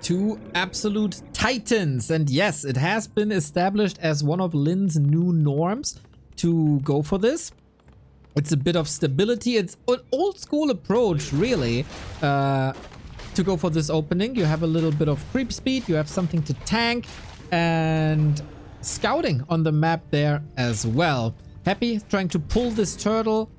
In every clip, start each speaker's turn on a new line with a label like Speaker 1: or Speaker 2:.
Speaker 1: Two absolute titans. And yes, it has been established as one of Lin's new norms to go for this. It's a bit of stability. It's an old school approach, really, to go for this opening. You have a little bit of creep speed. You have something to tank and scouting on the map there as well. Happy trying to pull this turtle,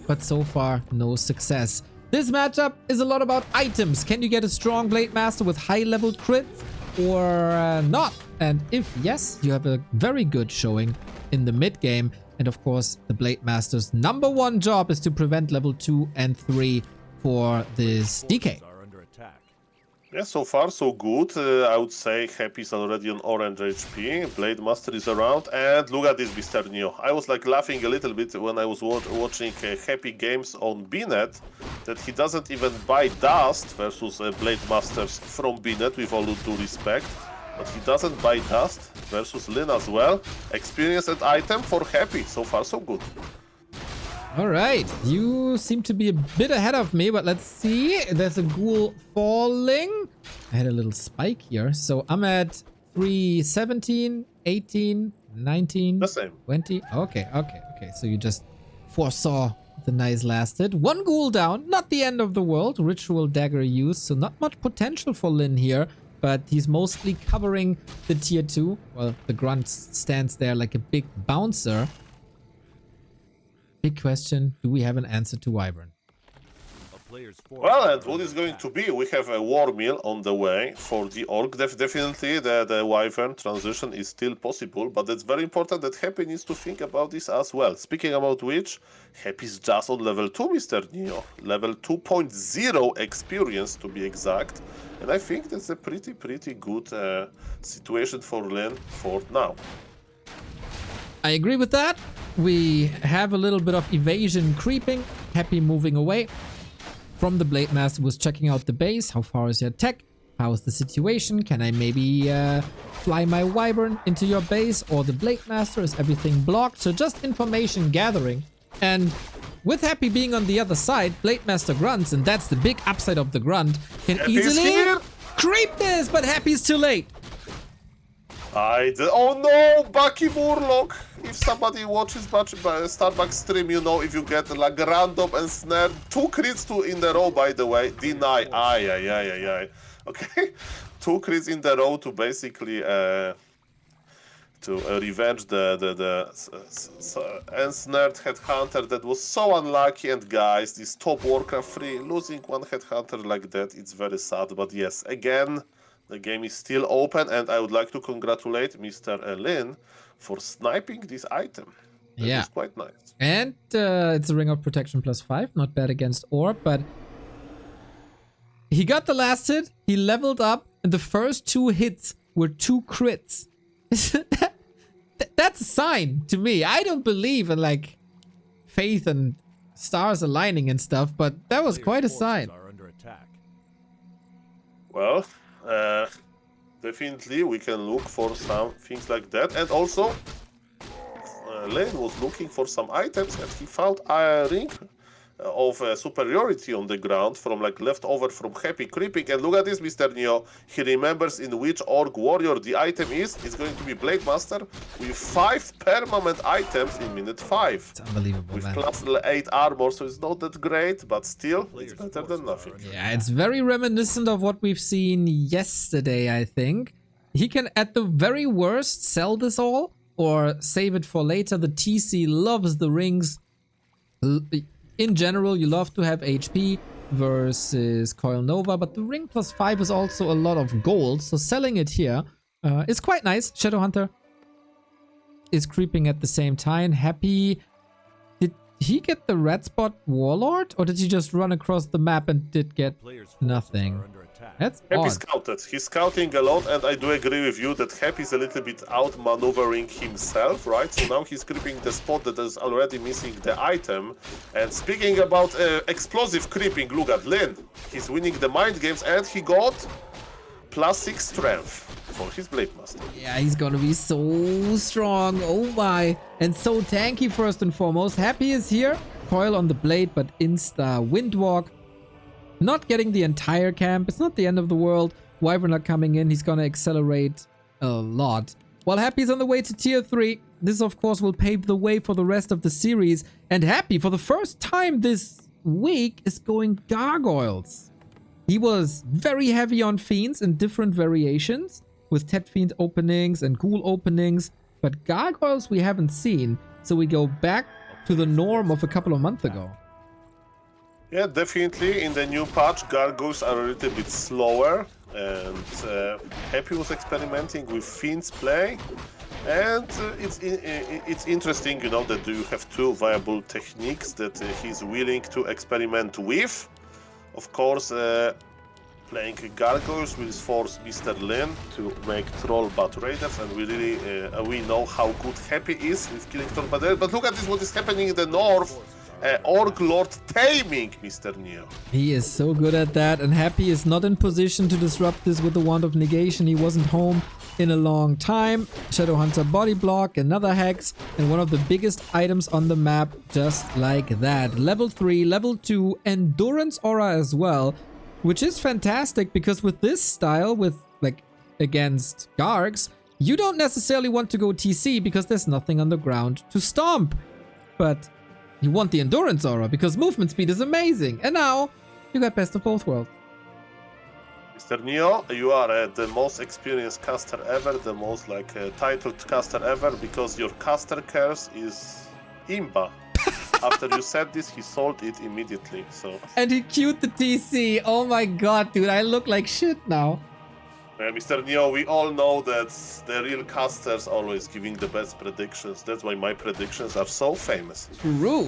Speaker 1: but so far no success. This matchup is a lot about items. Can you get a strong Blade Master with high leveled crits or not? And if yes, you have a very good showing in the mid game. And of course, the Blade Master's #1 job is to prevent level 2 and 3 for this DK.
Speaker 2: Yeah, so far so good. I would say Happy is already on orange HP. Blade Master is around, and look at this, Mr. Neo. I was like laughing a little bit when I was watching Happy games on BNet, that he doesn't even buy Dust versus Blade Masters from BNet, with all due respect. But he doesn't buy Dust versus Lin as well. Experience and item for Happy. So far so good.
Speaker 1: All right, you seem to be a bit ahead of me, but let's see. There's a ghoul falling. I had a little spike here. So I'm at 317, 18, 19,
Speaker 2: the same.
Speaker 1: 20. Okay. So you just foresaw the nice lasted. One ghoul down, not the end of the world. Ritual dagger used, so not much potential for Lin here, but he's mostly covering the tier 2. Well, the grunt stands there like a big bouncer. Big question, do we have an answer to Wyvern?
Speaker 2: Well, and what is going to be? We have a war mill on the way for the orc. Definitely the Wyvern transition is still possible, but it's very important that Happy needs to think about this as well. Speaking about which, Happy is just on level 2, Mr. Neo. Level 2.0 experience, to be exact. And I think that's a pretty good situation for Lin for now.
Speaker 1: I agree with that. We have a little bit of evasion creeping. Happy moving away from the Blade Master, was checking out the base. How far is your tech? How is the situation? Can I maybe fly my Wyvern into your base or the Blade Master? Is everything blocked? So just information gathering. And with Happy being on the other side, Blade Master grunts, and that's the big upside of the grunt, can easily creep this, but Happy's too late.
Speaker 2: Oh no, Bucky Murloc! If somebody watches Starbucks stream, you know, if you get like random and snare, 2 crits in the row, by the way, deny. Aye. Okay, 2 crits in the row to basically revenge the ensnared headhunter that was so unlucky. And guys, this top Warcraft 3, losing one headhunter like that, it's very sad. But yes, again, the game is still open, and I would like to congratulate Mr. Lin for sniping this item. That is quite nice.
Speaker 1: And it's a Ring of Protection +5, not bad against Orb, but he got the last hit, he leveled up, and the first 2 hits were 2 crits. That's a sign to me. I don't believe in like faith and stars aligning and stuff, but that was quite a sign.
Speaker 2: Well, definitely we can look for some things like that. And also, Lane was looking for some items, and he found a ring of superiority on the ground from like leftover from Happy creeping. And look at this, Mr. Neo. He remembers in which orc warrior the item is. It's going to be Blade Master with 5 permanent items in minute 5.
Speaker 1: It's unbelievable,
Speaker 2: with
Speaker 1: man.
Speaker 2: plus 8 armor, so it's not that great, but still, it's better than nothing.
Speaker 1: Yeah, it's very reminiscent of what we've seen yesterday, I think. He can, at the very worst, sell this all or save it for later. The TC loves the rings. In general, you love to have HP versus Coil Nova, but the ring +5 is also a lot of gold, so selling it here is quite nice. Shadowhunter is creeping at the same time. Happy, did he get the red spot Warlord, or did he just run across the map and did get nothing? That's
Speaker 2: Happy
Speaker 1: odd.
Speaker 2: scouted. He's scouting a lot, and I do agree with you that Happy is a little bit outmaneuvering himself, right? So now he's creeping the spot that is already missing the item. And speaking about explosive creeping, look at Lin. He's winning the mind games, and he got +6 strength for his Blade Master.
Speaker 1: Yeah, he's gonna be so strong. Oh my. And so tanky first and foremost. Happy is here. Coil on the blade, but insta Windwalk. Not getting the entire camp. It's not the end of the world. Wyvern are coming in. He's gonna accelerate a lot. While Happy's on the way to tier 3, this of course will pave the way for the rest of the series. And Happy, for the first time this week, is going Gargoyles. He was very heavy on Fiends in different variations, with Tet Fiend openings and Ghoul openings, but Gargoyles we haven't seen, so we go back to the norm of a couple of months ago.
Speaker 2: Yeah, definitely. In the new patch, Gargoyles are a little bit slower, and Happy was experimenting with Fiend's play, and it's interesting, you know, that you have two viable techniques that he's willing to experiment with. Of course, playing Gargoyles will force Mr. Lin to make Troll Bat Raiders, and we know how good Happy is with killing Troll Bat Raiders. But look at this, what is happening in the north. Orc Lord taming Mr. Neo.
Speaker 1: He is so good at that, and Happy is not in position to disrupt this with the Wand of Negation. He wasn't home in a long time. Shadowhunter body block, another hex, and one of the biggest items on the map just like that. Level 3, level 2, Endurance Aura as well, which is fantastic because with this style, with like against Gargs, you don't necessarily want to go TC because there's nothing on the ground to stomp. But you want the Endurance Aura because movement speed is amazing. And now you got best of both worlds.
Speaker 2: Mr. Neo, you are the most experienced caster ever, the most titled caster ever, because your caster curse is Imba. After you said this, he sold it immediately. So.
Speaker 1: And he queued the TC. Oh my god, dude, I look like shit now.
Speaker 2: Mr. Neo, we all know that the real casters always giving the best predictions. That's why my predictions are so famous.
Speaker 1: True.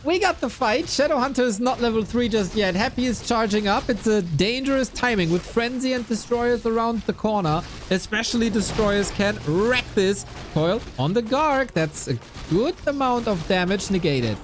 Speaker 1: We got the fight. Shadowhunter is not level 3 just yet. Happy is charging up. It's a dangerous timing with Frenzy and Destroyers around the corner. Especially Destroyers can wreck this. Coil on the Garg. That's a good amount of damage negated.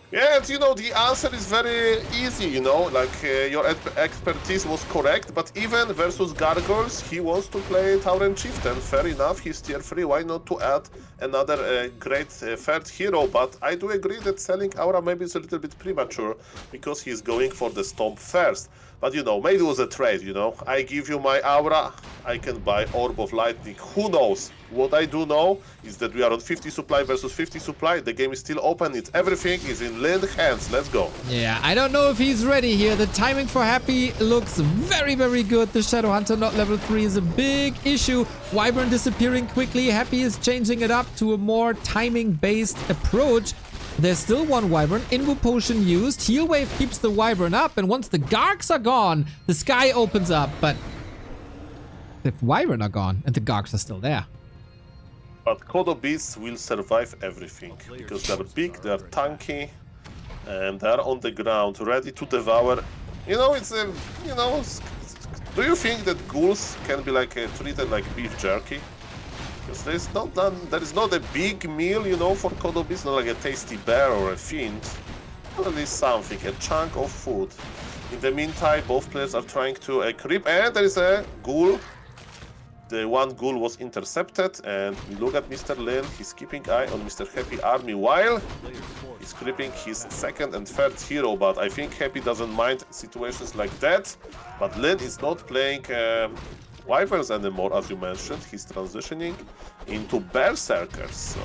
Speaker 2: Yeah, and you know, the answer is very easy, you know, like your expertise was correct, but even versus Gargoyles, he wants to play Tauren Chieftain. Fair enough, he's tier 3, why not to add another great third hero? But I do agree that selling Aura maybe is a little bit premature, because he's going for the Stomp first. But you know, maybe it was a trade, you know, I give you my Aura, I can buy Orb of Lightning, who knows? What I do know is that we are on 50 supply versus 50 supply. The game is still open. It's everything is in Lin's hands. Let's go.
Speaker 1: Yeah, I don't know if he's ready here. The timing for Happy looks very, very good. The Shadowhunter not level 3 is a big issue. Wyvern disappearing quickly. Happy is changing it up to a more timing-based approach. There's still one Wyvern. Invo Potion used. Heal Wave keeps the Wyvern up. And once the Gargs are gone, the sky opens up. But the Wyvern are gone and the Gargs are still there.
Speaker 2: But Kodo Beasts will survive everything, because they're big, they're tanky, and they're on the ground, ready to devour. You know, it's a, you know, do you think that ghouls can be treated like beef jerky? Because there is not a big meal, you know, for Kodo Beasts, not like a tasty bear or a fiend. At least something, a chunk of food. In the meantime, both players are trying to creep, and there is a ghoul. The one ghoul was intercepted, and we look at Mr. Lin. He's keeping eye on Mr. Happy army while he's creeping his second and third hero. But I think Happy doesn't mind situations like that. But Lin is not playing Wyverns anymore, as you mentioned. He's transitioning into Berserkers. So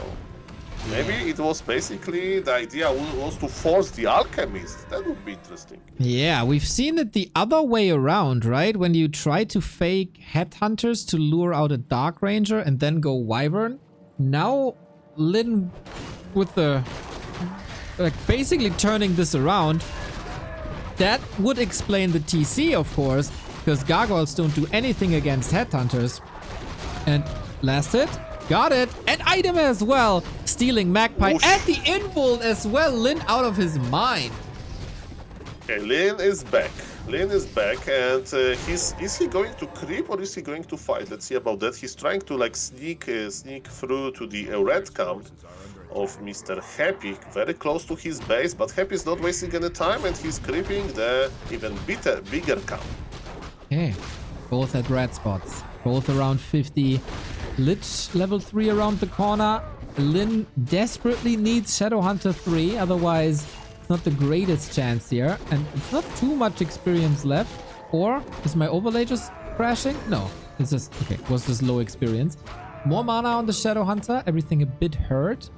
Speaker 2: maybe it was basically the idea was to force the Alchemist. That would be interesting.
Speaker 1: Yeah, we've seen it the other way around, right? When you try to fake Headhunters to lure out a Dark Ranger and then go Wyvern. Now, Lin with the... basically turning this around. That would explain the TC, of course, because Gargoyles don't do anything against Headhunters. And last hit. Got it. An item as well. Stealing Magpie.
Speaker 2: Oof.
Speaker 1: And the Involt as well. Lin out of his mind.
Speaker 2: Okay, Lin is back. Lin is back, and is he going to creep or is he going to fight? Let's see about that. He's trying to sneak through to the red camp of Mr. Happy, very close to his base, but Happy is not wasting any time, and he's creeping the even bigger camp.
Speaker 1: Okay, both at red spots. Both around 50. Lich level 3 around the corner. Lin desperately needs Shadowhunter 3, otherwise it's not the greatest chance here. And it's not too much experience left. Or is my overlay just crashing? No, it's just, okay, was just low experience. More mana on the Shadow Hunter, everything a bit hurt.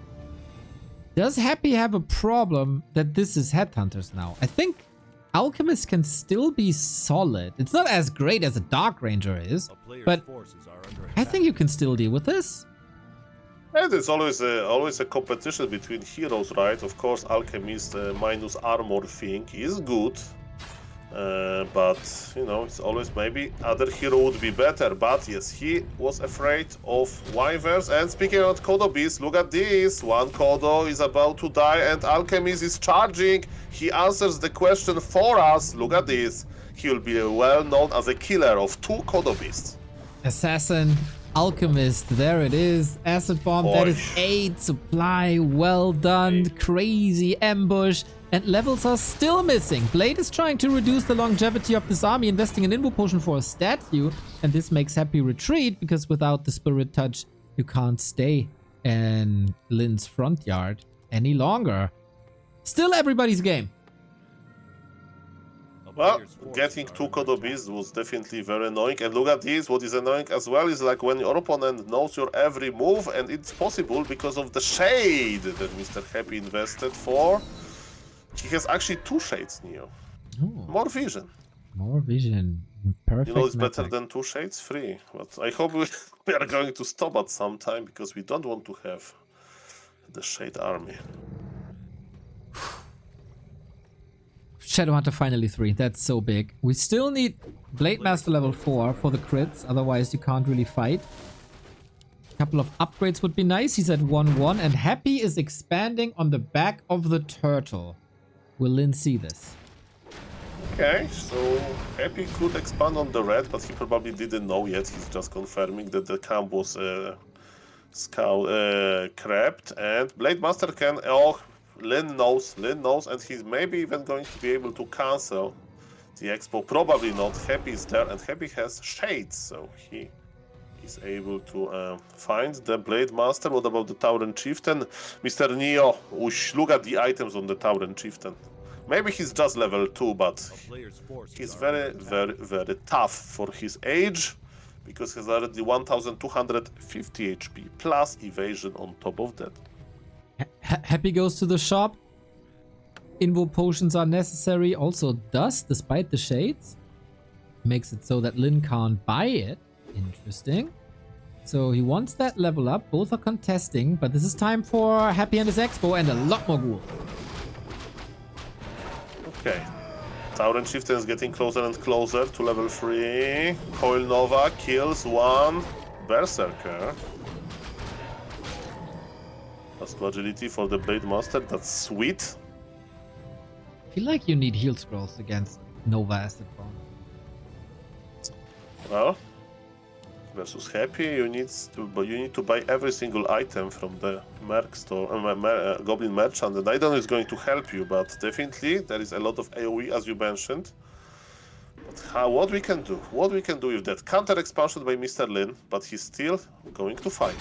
Speaker 1: Does Happy have a problem that this is Headhunters now? I think Alchemist can still be solid. It's not as great as a Dark Ranger is, but I think you can still deal with this.
Speaker 2: And it's always a competition between heroes, right? Of course, Alchemist minus armor thing is good. But, you know, it's always maybe other hero would be better. But yes, he was afraid of Wyverns. And speaking of Kodo Beast, look at this. One Kodo is about to die and Alchemist is charging. He answers the question for us. Look at this. He will be well known as a killer of 2 Kodo Beasts.
Speaker 1: Assassin, Alchemist, there it is. Acid Bomb, that is 8 supply. Well done. Crazy ambush. And levels are still missing. Blade is trying to reduce the longevity of this army, investing an Invo Potion for a statue. And this makes Happy retreat, because without the Spirit Touch, you can't stay in Lin's front yard any longer. Still everybody's game.
Speaker 2: Well, getting 2 Kodo Beasts was definitely very annoying. And look at this, what is annoying as well is like when your opponent knows your every move, and it's possible because of the shade that Mr. Happy invested for. He has actually 2 shades, Neo.
Speaker 1: Oh.
Speaker 2: More vision.
Speaker 1: More vision. Perfect.
Speaker 2: You know, it's better than 2 shades, 3. But I hope we are going to stop at some time, because we don't want to have the shade army.
Speaker 1: Shadowhunter finally 3. That's so big. We still need Blade Master level 4 for the crits. Otherwise, you can't really fight. A couple of upgrades would be nice. He's at 1-1. And Happy is expanding on the back of the turtle. Will Lin see this?
Speaker 2: Okay, so Happy could expand on the red, but he probably didn't know yet. He's just confirming that the camp was crept. And Blade Master can... Oh, Lin knows, and he's maybe even going to be able to cancel the expo. Probably not. Happy is there, and Happy has shades, so he is able to find the Blade Master. What about the Tauren Chieftain? Mr. Neo, look at the items on the Tauren Chieftain. Maybe he's just level 2, but he's very, very, very tough for his age, because he's already 1250 HP, plus evasion on top of that.
Speaker 1: Happy goes to the shop. Invo potions are necessary. Also dust, despite the shades. Makes it so that Lin can't buy it. Interesting. So he wants that level up. Both are contesting, but this is time for Happy and his expo and a lot more ghoul.
Speaker 2: Okay. Tauren Chieftain is getting closer and closer to level 3. Coil Nova kills 1 Berserker. Plus 2 agility for the Blade Master. That's sweet.
Speaker 1: I feel like you need heal scrolls against Nova Acid Bomb.
Speaker 2: Well, versus Happy, you need to buy every single item from the Merc store, Goblin Merchant, and I don't know if it's going to help you, but definitely there is a lot of AoE, as you mentioned. But what we can do with that? Counter expansion by Mr. Lin, but he's still going to fight.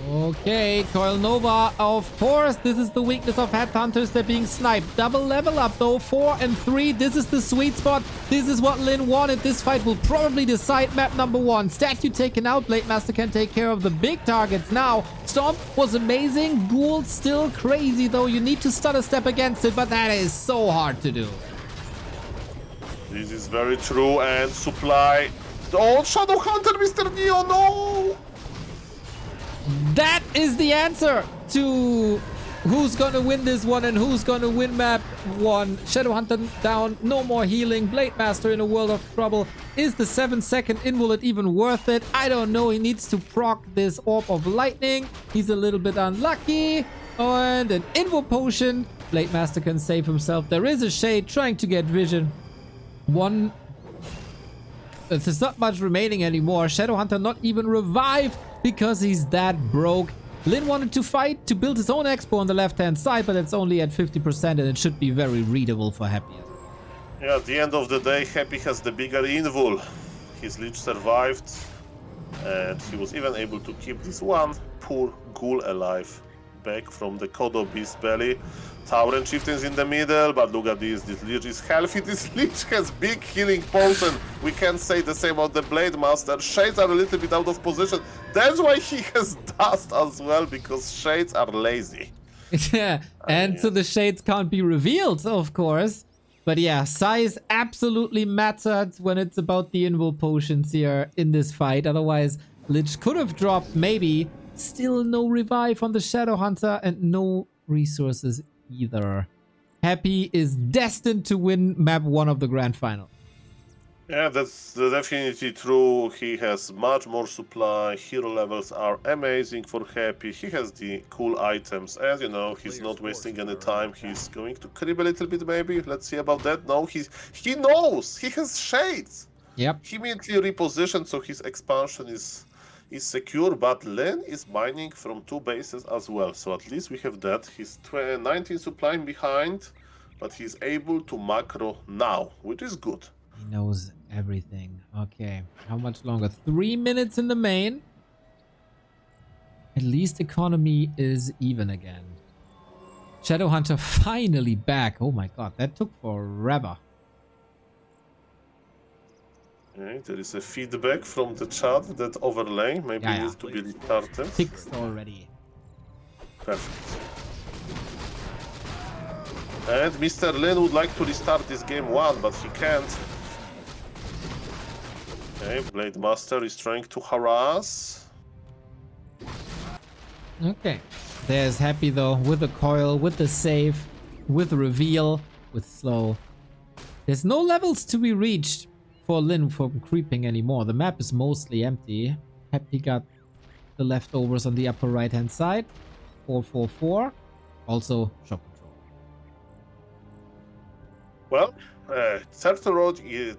Speaker 1: Okay, Coil Nova, of course, this is the weakness of Headhunters, they're being sniped. Double level up though, 4 and 3, this is the sweet spot. This is what Lin wanted. This fight will probably decide map number 1. Statue taken out, Blade Master can take care of the big targets now. Stomp was amazing, Ghoul still crazy though, you need to stutter step against it, but that is so hard to do.
Speaker 2: This is very true, and supply... Oh, Shadow Hunter, Mr. Neo, no!
Speaker 1: That is the answer to who's gonna win this one and who's gonna win map 1. Shadow Hunter down, no more healing. Blade Master in a world of trouble. Is the 7-second invalid even worth it? I don't know. He needs to proc this Orb of Lightning. He's a little bit unlucky. And an Invo Potion. Blade Master can save himself. There is a Shade trying to get vision. There's not much remaining anymore. Shadowhunter not even revived because he's that broke. Lin wanted to fight to build his own expo on the left-hand side, but it's only at 50% and it should be very readable for Happy.
Speaker 2: Yeah, at the end of the day, Happy has the bigger invul. His leech survived, and he was even able to keep this one poor ghoul alive. back from the Kodo Beast belly. Tauren Chieftains in the middle, but look at this Lich is healthy. This Lich has big healing potion. We can't say the same about the Blade Master. Shades are a little bit out of position. That's why he has dust as well, because Shades are lazy.
Speaker 1: Yeah, and so the shades can't be revealed, of course. But yeah, size absolutely mattered when it's about the invo potions here in this fight. Otherwise, Lich could have dropped maybe. Still no revive on the Shadow Hunter and no resources either. Happy is destined to win map 1 of the grand final.
Speaker 2: Yeah, that's definitely true. He has much more supply. Hero levels are amazing for Happy. He has the cool items, and you know, he's not wasting any time. He's going to creep a little bit, maybe. Let's see about that. No, he knows. He has shades.
Speaker 1: Yep.
Speaker 2: He immediately repositioned, so his expansion is secure, but Len is mining from 2 bases as well. So at least we have that. He's 19 supply behind, but he's able to macro now, which is good.
Speaker 1: He knows everything. Okay. How much longer? 3 minutes in the main. At least economy is even again. Shadowhunter finally back. Oh my god, that took forever.
Speaker 2: Okay, there is a feedback from the chat that overlay maybe needs to be restarted.
Speaker 1: Fixed already.
Speaker 2: Perfect. And Mr. Lin would like to restart this game 1, but he can't. Okay, Blade Master is trying to harass.
Speaker 1: Okay. There's Happy though, with the coil, with the save, with reveal, with slow. There's no levels to be reached for Lin from creeping anymore. The map is mostly empty. Happy got the leftovers on the upper right hand side. 444. Also shop control.
Speaker 2: Well,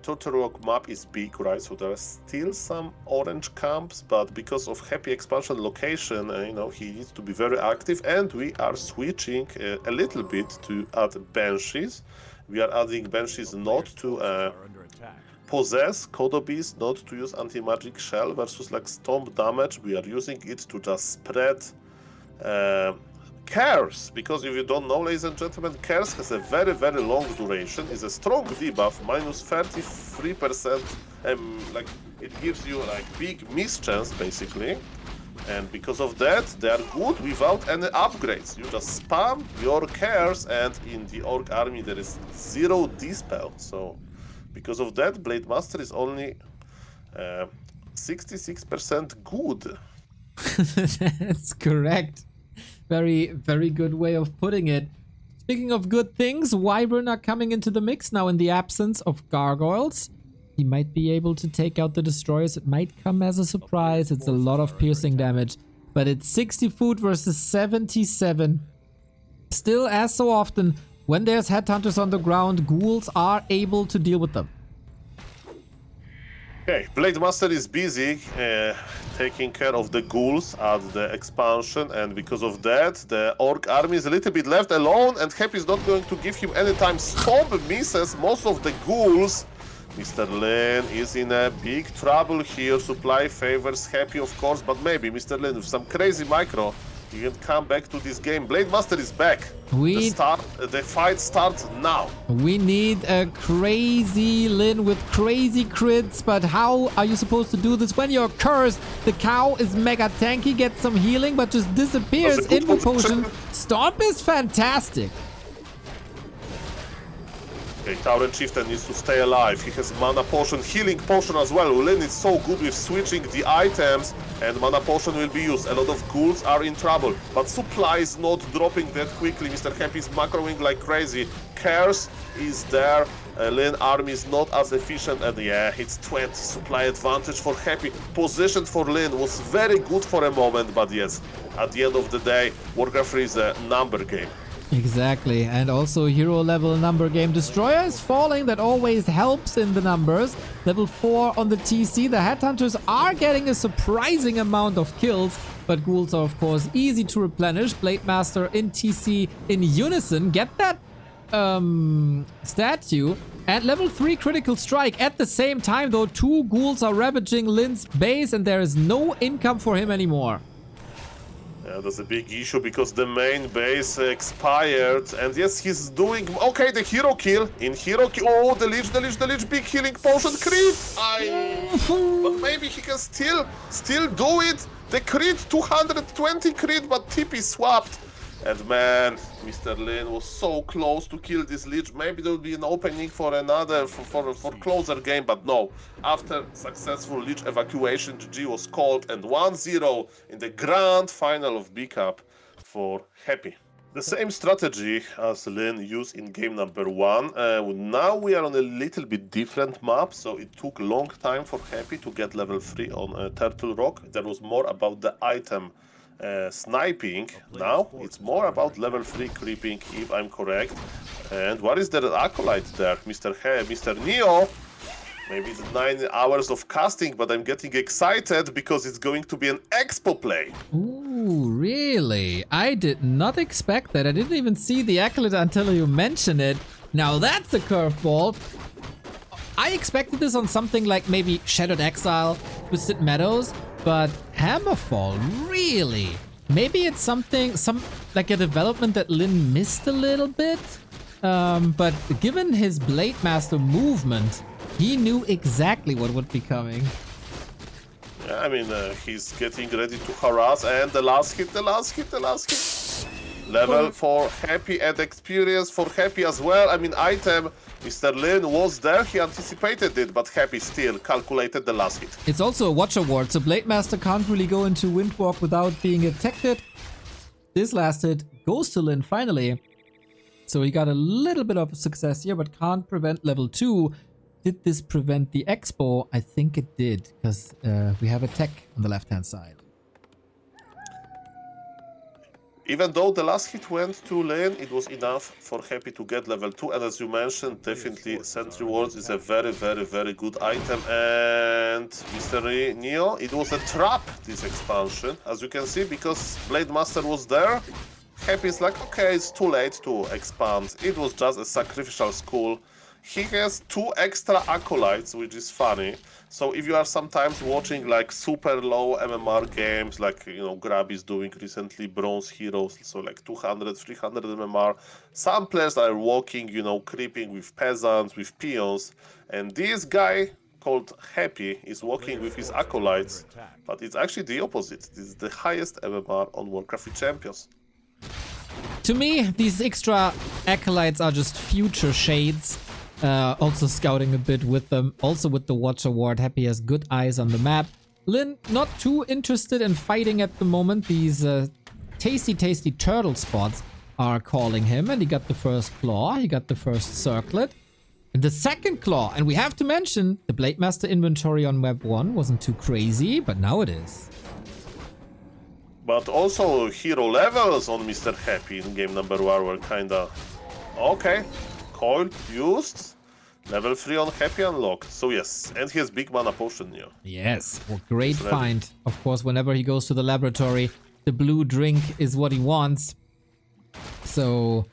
Speaker 2: Turtle Rock map is big, right? So there are still some orange camps, but because of Happy expansion location, you know, he needs to be very active, and we are switching a little bit to add Banshees. We are adding Banshees not to possess Kodo Beast, not to use anti-magic shell versus like stomp damage. We are using it to just spread Curse, because if you don't know, ladies and gentlemen, Curse has a very, very long duration, is a strong debuff, minus 33%, like it gives you like big mischance basically, and because of that, they are good without any upgrades. You just spam your Curse, and in the Orc army there is 0 dispel, so because of that, Blade Master is only 66% good.
Speaker 1: That's correct. Very, very good way of putting it. Speaking of good things, Wyvern are coming into the mix now in the absence of Gargoyles. He might be able to take out the Destroyers. It might come as a surprise. It's a lot of piercing damage. But it's 60 food versus 77. Still, as so often, when there's headhunters on the ground, ghouls are able to deal with them.
Speaker 2: Okay, Blade Master is busy taking care of the ghouls at the expansion, and because of that, the Orc army is a little bit left alone, and Happy is not going to give him any time. Stomp misses most of the ghouls. Mr. Lin is in a big trouble here. Supply favors Happy, of course, but maybe Mr. Lin with some crazy micro, he can come back to this game. Blade Master is back. The fight starts now.
Speaker 1: We need a crazy Lin with crazy crits, but how are you supposed to do this when you're cursed? The cow is mega tanky, gets some healing, but just disappears. Invo potion. Stomp is fantastic.
Speaker 2: Okay, Tauren Chieftain needs to stay alive. He has mana potion, healing potion as well. Lin is so good with switching the items, and mana potion will be used. A lot of ghouls are in trouble, but supply is not dropping that quickly. Mr. Happy is macroing like crazy. Curse is there. Lin army is not as efficient, and yeah, it's 20 supply advantage for Happy. Position for Lin was very good for a moment, but yes, at the end of the day, Warcraft 3 is a number game.
Speaker 1: Exactly, and also hero level number game. Destroyer is falling, that always helps in the numbers. Level 4 on the TC. The headhunters are getting a surprising amount of kills, but ghouls are of course easy to replenish. Blade Master in TC in unison get that statue, and level 3 critical strike at the same time, though 2 ghouls are ravaging Lin's base and there is no income for him anymore.
Speaker 2: Yeah, that's a big issue because the main base expired, and yes, he's doing okay. The hero kill in hero kill. Oh, the lich, big healing potion crit. But maybe he can still do it. The crit, 220 crit, but TP swapped. And man, Mr. Lin was so close to kill this lich. Maybe there will be an opening for another, for closer game, but no. After successful lich evacuation, GG was called, and 1-0 in the grand final of B-Cup for Happy. The same strategy as Lin used in game number 1. Now we are on a little bit different map, so it took a long time for Happy to get level 3 on Turtle Rock. That was more about the item sniping. Now it's more about level 3 creeping, if I'm correct. And what is the acolyte there? Mr. Neo. Maybe it's 9 hours of casting, but I'm getting excited because it's going to be an expo play.
Speaker 1: Ooh, really? I did not expect that. I didn't even see the acolyte until you mentioned it. Now that's a curveball. I expected this on something like maybe Shadowed Exile, Twisted Meadows, but Hammerfall, really? Maybe it's something, like a development that Lin missed a little bit. But given his Blade Master movement, he knew exactly what would be coming.
Speaker 2: Yeah, I mean, he's getting ready to harass, and the last hit. Level for Happy and experience for Happy as well. I mean, item, Mr. Lin was there, he anticipated it, but Happy still calculated the last hit.
Speaker 1: It's also a Watch Award, so Blade Master can't really go into Windwalk without being detected. This last hit goes to Lin finally. So he got a little bit of success here, but can't prevent level 2. Did this prevent the expo? I think it did, because we have a tech on the left-hand side.
Speaker 2: Even though the last hit went to Lin, it was enough for Happy to get level 2. And as you mentioned, definitely Sentry Wards is a very, very, very good item. And Mr. Neo, it was a trap, this expansion. As you can see, because Blade Master was there, Happy is like, okay, it's too late to expand. It was just a sacrificial skull. He has 2 extra acolytes, which is funny. So if you are sometimes watching like super low MMR games, like, you know, Grab is doing recently, Bronze Heroes, so like 200, 300 MMR, some players are walking, you know, creeping with peasants, with peons, and this guy called Happy is walking with his acolytes, but it's actually the opposite. This is the highest MMR on Warcraft III Champions.
Speaker 1: To me, these extra acolytes are just future shades. Also scouting a bit with them. Also with the Watch Award, Happy has good eyes on the map. Lin not too interested in fighting at the moment. These tasty turtle spots are calling him, and he got the first claw, he got the first circlet. And the second claw, and we have to mention, the Blade Master inventory on map 1 wasn't too crazy, but now it is.
Speaker 2: But also hero levels on Mr. Happy in game number 1 were kinda okay. Coil used, level 3 on Happy unlocked. So yes, and he has big mana potion here.
Speaker 1: Yes, well, great find. Of course, whenever he goes to the laboratory, the blue drink is what he wants. So,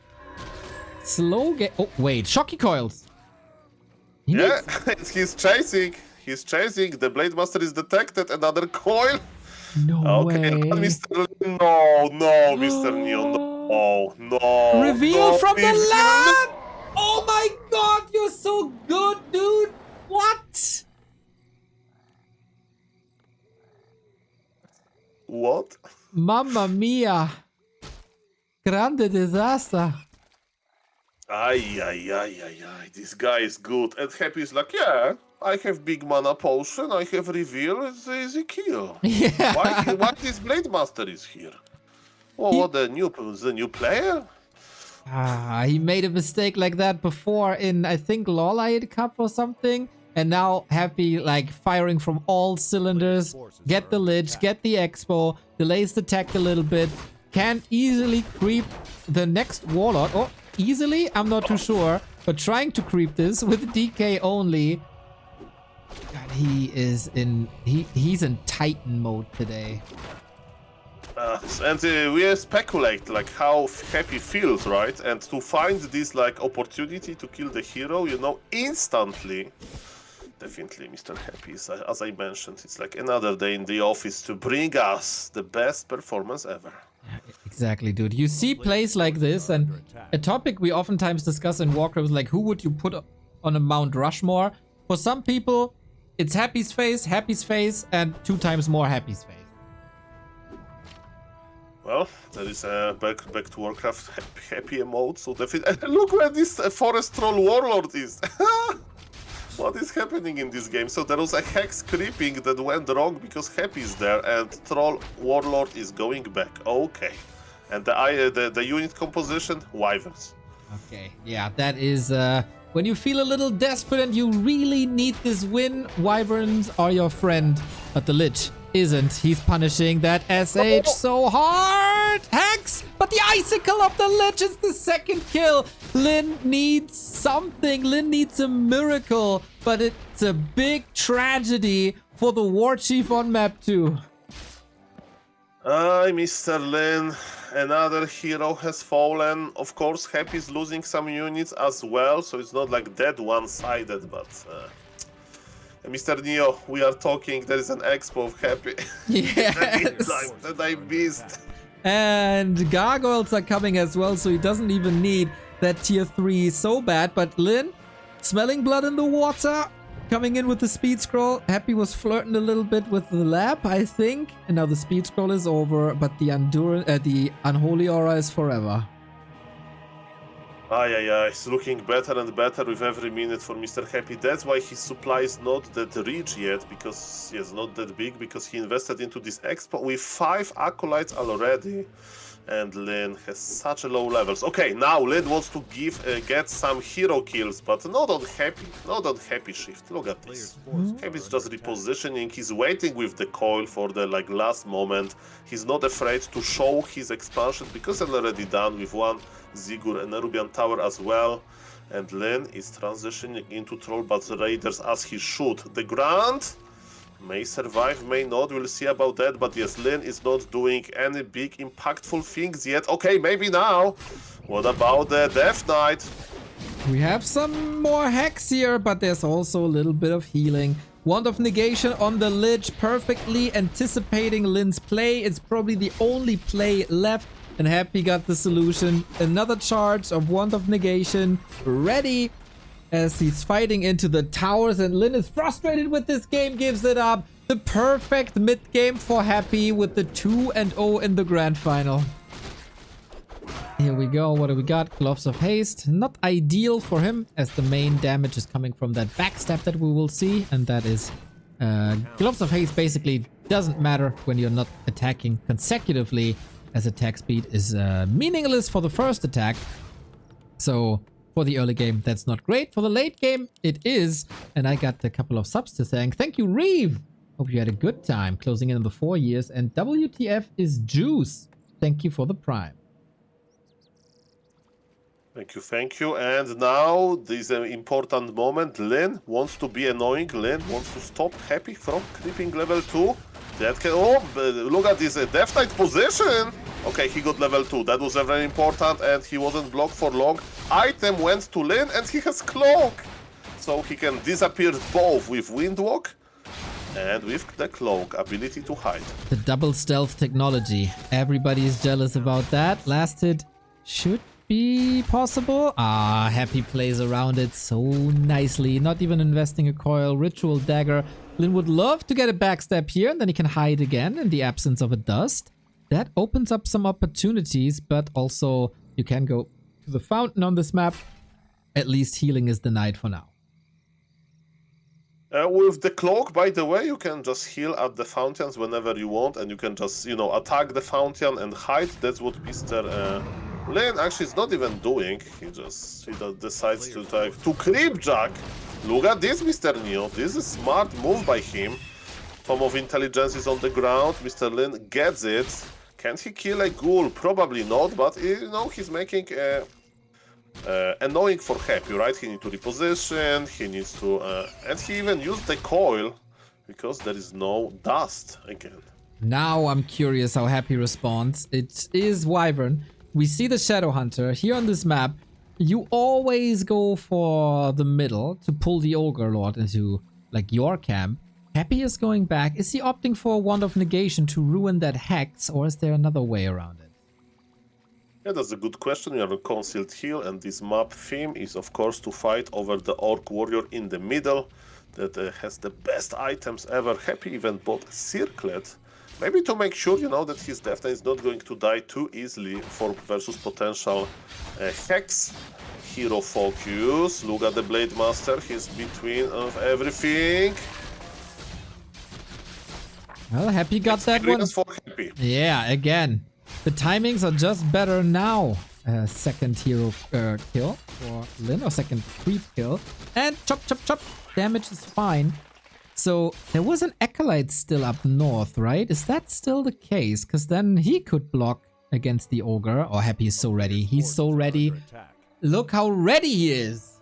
Speaker 1: slow game. Oh, wait, Shocky Coils.
Speaker 2: Yeah, he's chasing. The Blade Master is detected. Another coil.
Speaker 1: No
Speaker 2: okay,
Speaker 1: way.
Speaker 2: Mr. No, Mr. Neo, no.
Speaker 1: Reveal
Speaker 2: no,
Speaker 1: from the
Speaker 2: Mr.
Speaker 1: land! Oh my god, you're so good, dude! What?
Speaker 2: What?
Speaker 1: Mamma mia. Grande disaster.
Speaker 2: Ay. This guy is good. And Happy is like, yeah, I have big mana potion, I have reveal, it's easy kill.
Speaker 1: Yeah.
Speaker 2: Why this Blade Master is here? Oh, what, the new player?
Speaker 1: He made a mistake like that before in, I think, Lawlight Cup or something. And now Happy, like, firing from all cylinders. Get the Lich, get the Expo, delays the tech a little bit. Can easily creep the next Warlord. Oh, easily? I'm not too sure. But trying to creep this with DK only. God, he's in Titan mode today.
Speaker 2: And we speculate like how Happy feels, right? And to find this like opportunity to kill the hero, you know, instantly Definitely, Mr. Happy. As I mentioned, it's like another day in the office to bring us the best performance ever.
Speaker 1: Exactly, dude. You see plays like this, and a topic we oftentimes discuss in Warcraft is like, who would you put on a Mount Rushmore? For some people, it's Happy's face, and 2 times more Happy's face.
Speaker 2: Well, there is a back to Warcraft happy emote, so definitely. Look where this forest troll warlord is. What is happening in this game? So there was a hex creeping that went wrong because Happy is there, and troll warlord is going back. Okay, and the unit composition, wyverns.
Speaker 1: Okay, yeah, that is when you feel a little desperate and you really need this win, wyverns are your friend, but the Lich isn't. He's punishing that SH so hard. Hex, but the icicle of the Lich is the second kill. Lyn needs something. Lyn needs a miracle, but it's a big tragedy for the War Chief on map 2.
Speaker 2: Mr. Lyn, another hero has fallen. Of course, Happy is losing some units as well, so it's not like that one-sided, but Mr. Neo, we are talking, there is an expo of Happy.
Speaker 1: Yes.
Speaker 2: that I missed.
Speaker 1: And gargoyles are coming as well, so he doesn't even need that tier 3 so bad. But Lyn, smelling blood in the water, coming in with the speed scroll. Happy was flirting a little bit with the lab, I think. And now the speed scroll is over, but the unholy aura is forever.
Speaker 2: It's looking better and better with every minute for Mr. Happy. That's why his supply is not that rich yet, because it's not that big, because he invested into this expo with 5 acolytes already. And Lyn has such a low levels. Okay, now Lyn wants to get some hero kills, but not on Happy shift. Look at this. Happy's just repositioning. He's waiting with the coil for the last moment. He's not afraid to show his expansion because they're already done with 1 Zigur and Nerubian Tower as well. And Lyn is transitioning into Trollbats Raiders as he should. The Grand may survive, may not, we'll see about that, but yes, Lyn is not doing any big impactful things yet. Okay, maybe now. What about the Death Knight?
Speaker 1: We have some more hex here, but there's also a little bit of healing. Wand of Negation on the Lich, perfectly anticipating Lyn's play. It's probably the only play left, and Happy got the solution. Another charge of Wand of Negation ready as he's fighting into the towers, and Lyn is frustrated with this game, gives it up. The perfect mid-game for Happy with the 2-0 in the grand final. Here we go. What do we got? Gloves of Haste. Not ideal for him, as the main damage is coming from that backstab that we will see, and that is Gloves of Haste basically doesn't matter when you're not attacking consecutively, as attack speed is meaningless for the first attack. So for the early game, that's not great. For the late game, it is. And I got a couple of subs to thank. Thank you, Reeve. Hope you had a good time closing in on the 4 years. And WTF is Juice. Thank you for the Prime.
Speaker 2: Thank you. And now, this is an important moment. Lyn wants to be annoying. Lyn wants to stop Happy from creeping level 2. That can... Oh, look at this Death Knight position. Okay, he got level 2. That was very important, and he wasn't blocked for long. Item went to Lyn, and he has Cloak. So he can disappear both with Windwalk and with the Cloak, ability to hide.
Speaker 1: The double stealth technology. Everybody is jealous about that. Last hit should be possible. Ah, Happy plays around it so nicely. Not even investing a coil. Ritual Dagger. Lyn would love to get a backstab here, and then he can hide again in the absence of a dust. That opens up some opportunities, but also you can go to the fountain on this map. At least healing is denied for now.
Speaker 2: With the Cloak, by the way, you can just heal at the fountains whenever you want, and you can just, attack the fountain and hide. That's what Mr. Lyn actually is not even doing. He decides to creepjack. Look at this, Mr. Neo. This is a smart move by him. Tome of Intelligence is on the ground. Mr. Lyn gets it. Can he kill a ghoul? Probably not, but he's making annoying for Happy, right? He needs to reposition, he needs to... and he even used the coil, because there is no dust again.
Speaker 1: Now I'm curious how Happy responds. It is Wyvern. We see the Shadow Hunter. Here on this map, you always go for the middle to pull the Ogre Lord into like your camp. Happy is going back. Is he opting for a Wand of Negation to ruin that Hex, or is there another way around it?
Speaker 2: Yeah, that's a good question. We are on Concealed Hill, and this map theme is, of course, to fight over the Orc Warrior in the middle that has the best items ever. Happy even bought Circlet, maybe to make sure, you know, that his Death Knight is not going to die too easily for versus potential Hex. Hero focus. Look at the Blade Master. He's between of everything.
Speaker 1: Well, Happy got that one.
Speaker 2: For Happy.
Speaker 1: Yeah, again. The timings are just better now. Second hero kill for Lin, or second creep kill. And chop, chop, chop. Damage is fine. So there was an Acolyte still up north, right? Is that still the case? Because then he could block against the Ogre. Oh, Happy is so ready. He's so ready. Look how ready he is.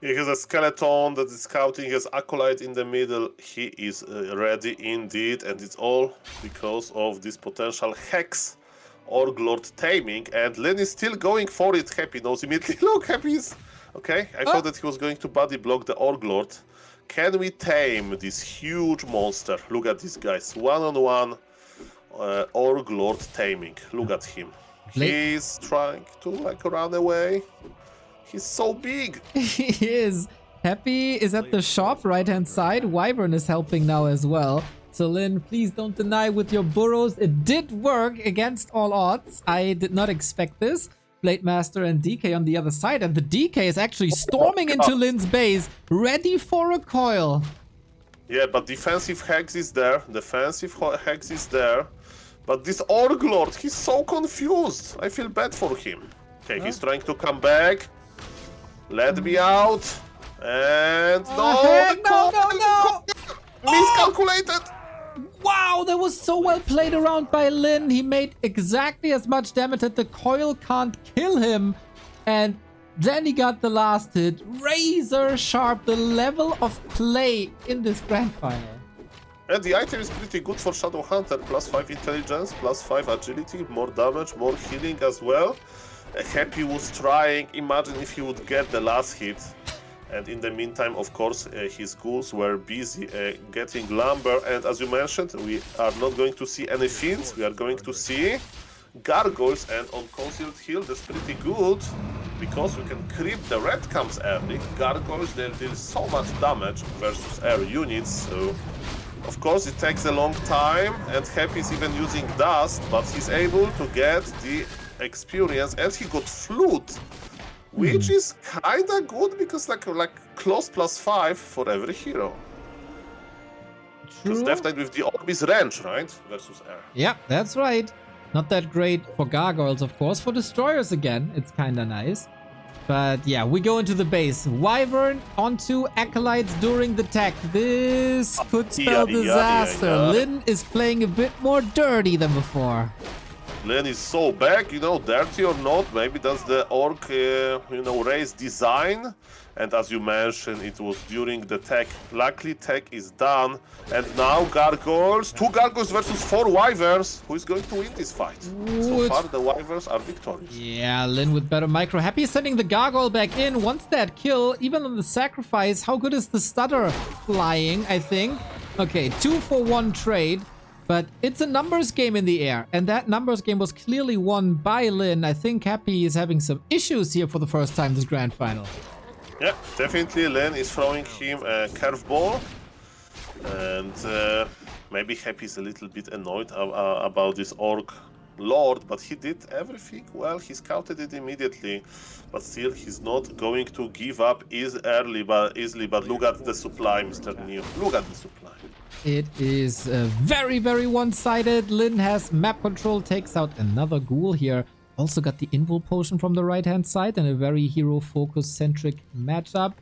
Speaker 2: He has a skeleton that is scouting his Acolyte in the middle. He is ready indeed, and it's all because of this potential Hex Orc Lord taming, and Lin is still going for it. Happy knows immediately. Look, Happy is... Okay, I thought that he was going to body block the Orc Lord. Can we tame this huge monster? Look at these guys. One-on-one Orc Lord taming. Look at him. He's trying to, like, run away. He's so big.
Speaker 1: He is. Happy is at the shop, right-hand side. Wyvern is helping now as well. So Lin, please don't deny with your burrows. It did work against all odds. I did not expect this. Blade Master and DK on the other side. And the DK is actually storming into Lin's base, ready for a coil.
Speaker 2: Yeah, but defensive Hex is there. Defensive Hex is there. But this Orc Lord, he's so confused. I feel bad for him. Okay, he's trying to come back. Let me out. And
Speaker 1: no!
Speaker 2: Miscalculated.
Speaker 1: Wow, that was so well played around by Lin. He made exactly as much damage that the coil can't kill him. And then he got the last hit. Razor sharp, the level of play in this grand final.
Speaker 2: And the item is pretty good for Shadow Hunter. +5 intelligence, +5 agility, more damage, more healing as well. Happy was trying. Imagine if he would get the last hit. And in the meantime, of course, his ghouls were busy getting lumber. And as you mentioned, we are not going to see any fiends. We are going to see gargoyles. And on Concealed Hill, that's pretty good, because we can creep the red camps early. Gargoyles, they deal so much damage versus air units. So, of course, it takes a long time. And Happy is even using dust, but he's able to get the experience. And he got flute, which is kinda good, because like close +5 for every hero. Because Death Knight with the orb is range, right? Versus air.
Speaker 1: Yeah, that's right. Not that great for gargoyles, of course. For destroyers again, it's kinda nice. But yeah, we go into the base. Wyvern onto Acolytes during the tech. This could spell disaster. Lin is playing a bit more dirty than before.
Speaker 2: Lin is so back, you know, dirty or not, maybe that's the Orc, you know, race design. And as you mentioned, it was during the tech. Luckily, tech is done. And now Gargoyles, 2 Gargoyles versus 4 Wyverns. Who is going to win this fight? So far, the Wyverns are victorious.
Speaker 1: Yeah, Lin with better micro. Happy sending the Gargoyle back in. Wants that kill, even on the sacrifice. How good is the stutter flying, I think? Okay, 2 for 1 trade. But it's a numbers game in the air, and that numbers game was clearly won by Lin. I think Happy is having some issues here for the first time this grand final.
Speaker 2: Yeah, definitely Lin is throwing him a curveball, and maybe Happy is a little bit annoyed about this Orc Lord, but he did everything well. He scouted it immediately, but still he's not going to give up easily. But look at the supply, Mr. Neo. Look at the supply.
Speaker 1: It is very, very one-sided. Lin has map control, takes out another ghoul here. Also got the invul potion from the right-hand side and a very hero-focus-centric matchup.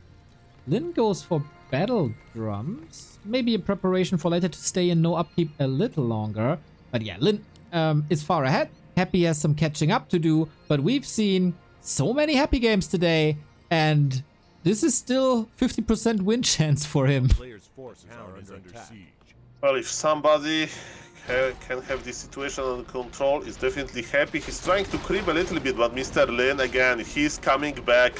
Speaker 1: Lin goes for battle drums. Maybe a preparation for later to stay in no upkeep a little longer. But yeah, Lin is far ahead. Happy has some catching up to do. But we've seen so many Happy games today. And this is still 50% win chance for him.
Speaker 2: Well, if somebody can have this situation under control, is definitely Happy. He's trying to creep a little bit, but Mr. Lin, again, he's coming back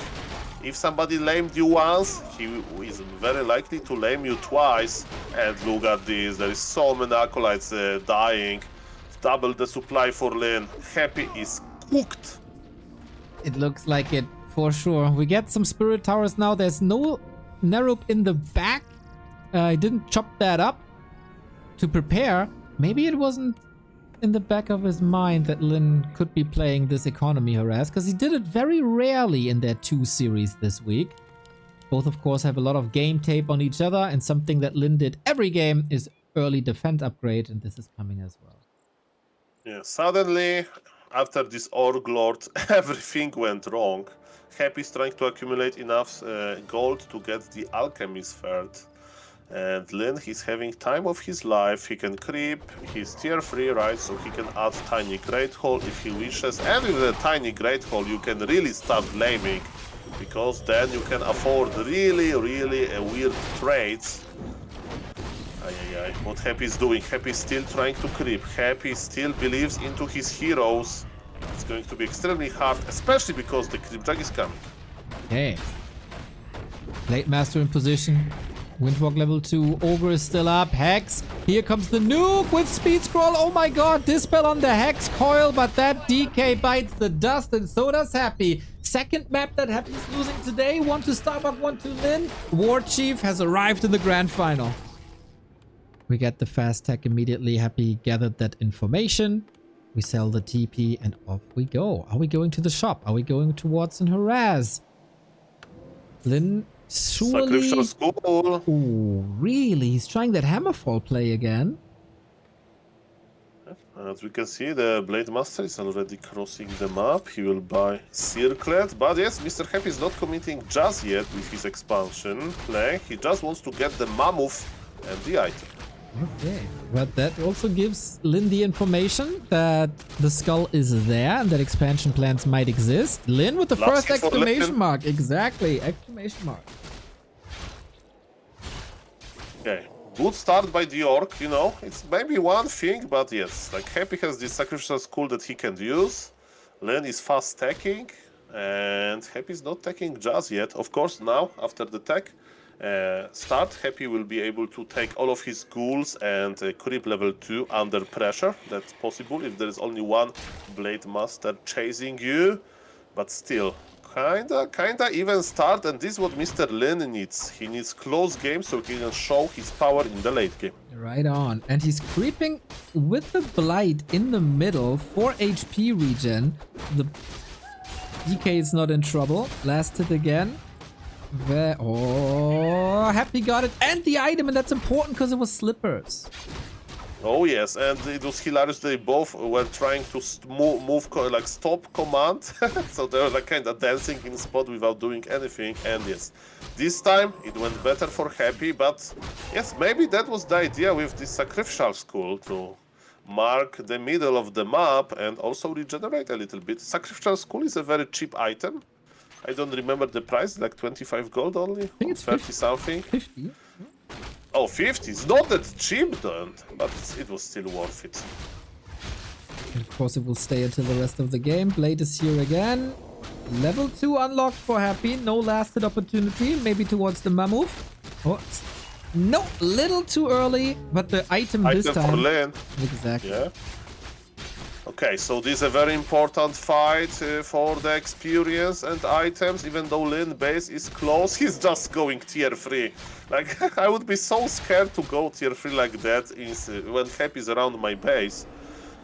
Speaker 2: If somebody lamed you once, he is very likely to lame you twice. And look at this, there is so many acolytes dying. Double the supply for Lin. Happy is cooked.
Speaker 1: It looks like it for sure. We get some spirit towers now. There's no Nerup in the back. I didn't chop that up to prepare. Maybe it wasn't in the back of his mind that Lin could be playing this economy harass, because he did it very rarely in their 2 series this week. Both, of course, have a lot of game tape on each other, and something that Lin did every game is early defense upgrade, and this is coming as well.
Speaker 2: Yeah, suddenly, after this Org Lord, everything went wrong. Happy is trying to accumulate enough gold to get the Alchemist third. And Lin, he's having time of his life. He can creep, he's tier 3, right? So he can add tiny Great Hall if he wishes. And with a tiny Great Hall, you can really start blaming, because then you can afford really weird trades. What Happy is doing? Happy is still trying to creep. Happy still believes into his heroes. It's going to be extremely hard, especially because the Creep Drag is coming.
Speaker 1: Okay. Blade Master in position. Windwalk level 2. Ogre is still up. Hex. Here comes the nuke with speed scroll. Oh my god. Dispel on the Hex coil, but that DK bites the dust, and so does Happy. Second map that Happy is losing today. 1 to Starbuck, 1 to Lin. War Chief has arrived in the grand final. We get the fast tech immediately. Happy gathered that information. We sell the TP and off we go. Are we going to the shop? Are we going towards an harass? Lin surely...
Speaker 2: Sacrificial School.
Speaker 1: Ooh, really? He's trying that Hammerfall play again.
Speaker 2: As we can see, the Blade Master is already crossing the map. He will buy Circlet. But yes, Mr. Happy is not committing just yet with his expansion play. He just wants to get the Mammoth and the item.
Speaker 1: Okay, but that also gives Lin the information that the skull is there and that expansion plans might exist. Lin with the first exclamation mark. Exactly, exclamation mark.
Speaker 2: Okay, good start by the Orc, you know. It's maybe one thing, but yes, like Happy has this sacrificial school that he can use. Lin is fast stacking, and Happy is not taking just yet. Of course, now, after the tech start, Happy will be able to take all of his ghouls and creep level 2 under pressure. That's possible if there is only one Blade Master chasing you, but still, kinda even start, and this is what Mr. Lin needs. He needs close games so he can show his power in the late game.
Speaker 1: Right on. And he's creeping with the Blight in the middle for HP regen. The DK is not in trouble. Last hit again. Oh, Happy got it. And the item, and that's important because it was slippers.
Speaker 2: Oh yes, and it was hilarious. They both were trying to move like stop command, so they were like kind of dancing in spot without doing anything. And yes, this time it went better for Happy. But yes, maybe that was the idea with this sacrificial school, to mark the middle of the map and also regenerate a little bit. Sacrificial school is a very cheap item. I don't remember the price, like 25 gold only?
Speaker 1: I think it's
Speaker 2: 30
Speaker 1: 50.
Speaker 2: something?
Speaker 1: 50.
Speaker 2: Oh, 50. It's not that cheap then, but it was still worth it.
Speaker 1: And of course it will stay until the rest of the game. Blade is here again. Level 2 unlocked for Happy. No lasted opportunity. Maybe towards the Mammoth. Oh, no, little too early, but the item this time.
Speaker 2: For Lin.
Speaker 1: Exactly.
Speaker 2: Yeah. Okay, so this is a very important fight for the experience and items. Even though Lin base is close, he's just going tier 3. Like, I would be so scared to go tier 3 like that when Happy is around my base.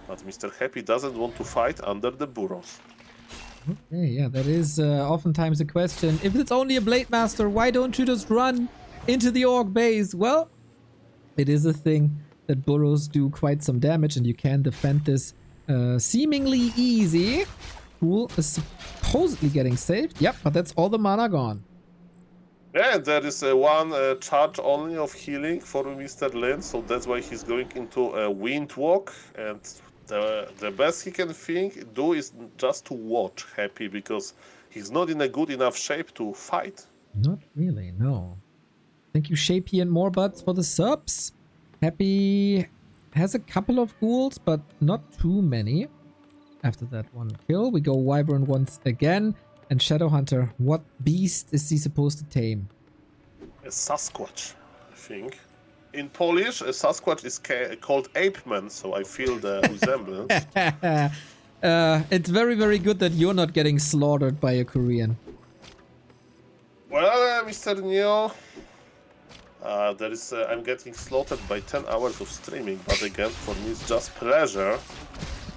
Speaker 2: But Mr. Happy doesn't want to fight under the burrows.
Speaker 1: Okay, yeah, that is oftentimes a question. If it's only a Blade Master, why don't you just run into the Orc base? Well, it is a thing that burrows do quite some damage, and you can defend this seemingly easy. Cool is supposedly getting saved. Yep, but that's all the mana gone.
Speaker 2: Yeah, there is one charge only of healing for Mr. Lin, so that's why he's going into a Windwalk. And the best he can do is just to watch Happy, because he's not in a good enough shape to fight.
Speaker 1: Not really, no. Thank you, Shapey and more butts for the subs. Happy has a couple of ghouls, but not too many. After that one kill, we go Wyvern once again. And Shadowhunter, what beast is he supposed to tame?
Speaker 2: A Sasquatch, I think. In Polish, a Sasquatch is called Ape Man, so I feel the resemblance.
Speaker 1: It's very, very good that you're not getting slaughtered by a Korean.
Speaker 2: Well, Mr. Neo, I'm getting slaughtered by 10 hours of streaming, but again, for me, it's just pleasure.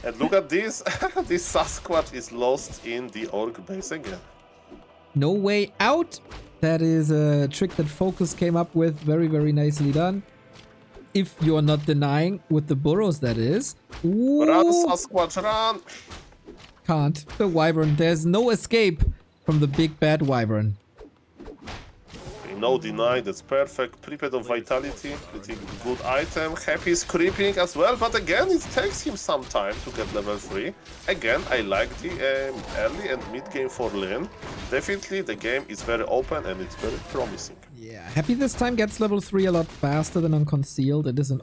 Speaker 2: And look at this, this Sasquatch is lost in the orc base again.
Speaker 1: No way out. That is a trick that Focus came up with. Very, very nicely done. If you're not denying with the burrows, that is. Ooh.
Speaker 2: Run, Sasquatch, run!
Speaker 1: Can't. The Wyvern. There's no escape from the big bad Wyvern.
Speaker 2: No deny, that's perfect. Prepared of Vitality, pretty good item. Happy is creeping as well, but again, it takes him some time to get level 3. Again, I like the early and mid game for Lyn. Definitely, the game is very open and it's very promising.
Speaker 1: Yeah, Happy this time gets level 3 a lot faster than on Concealed. It is an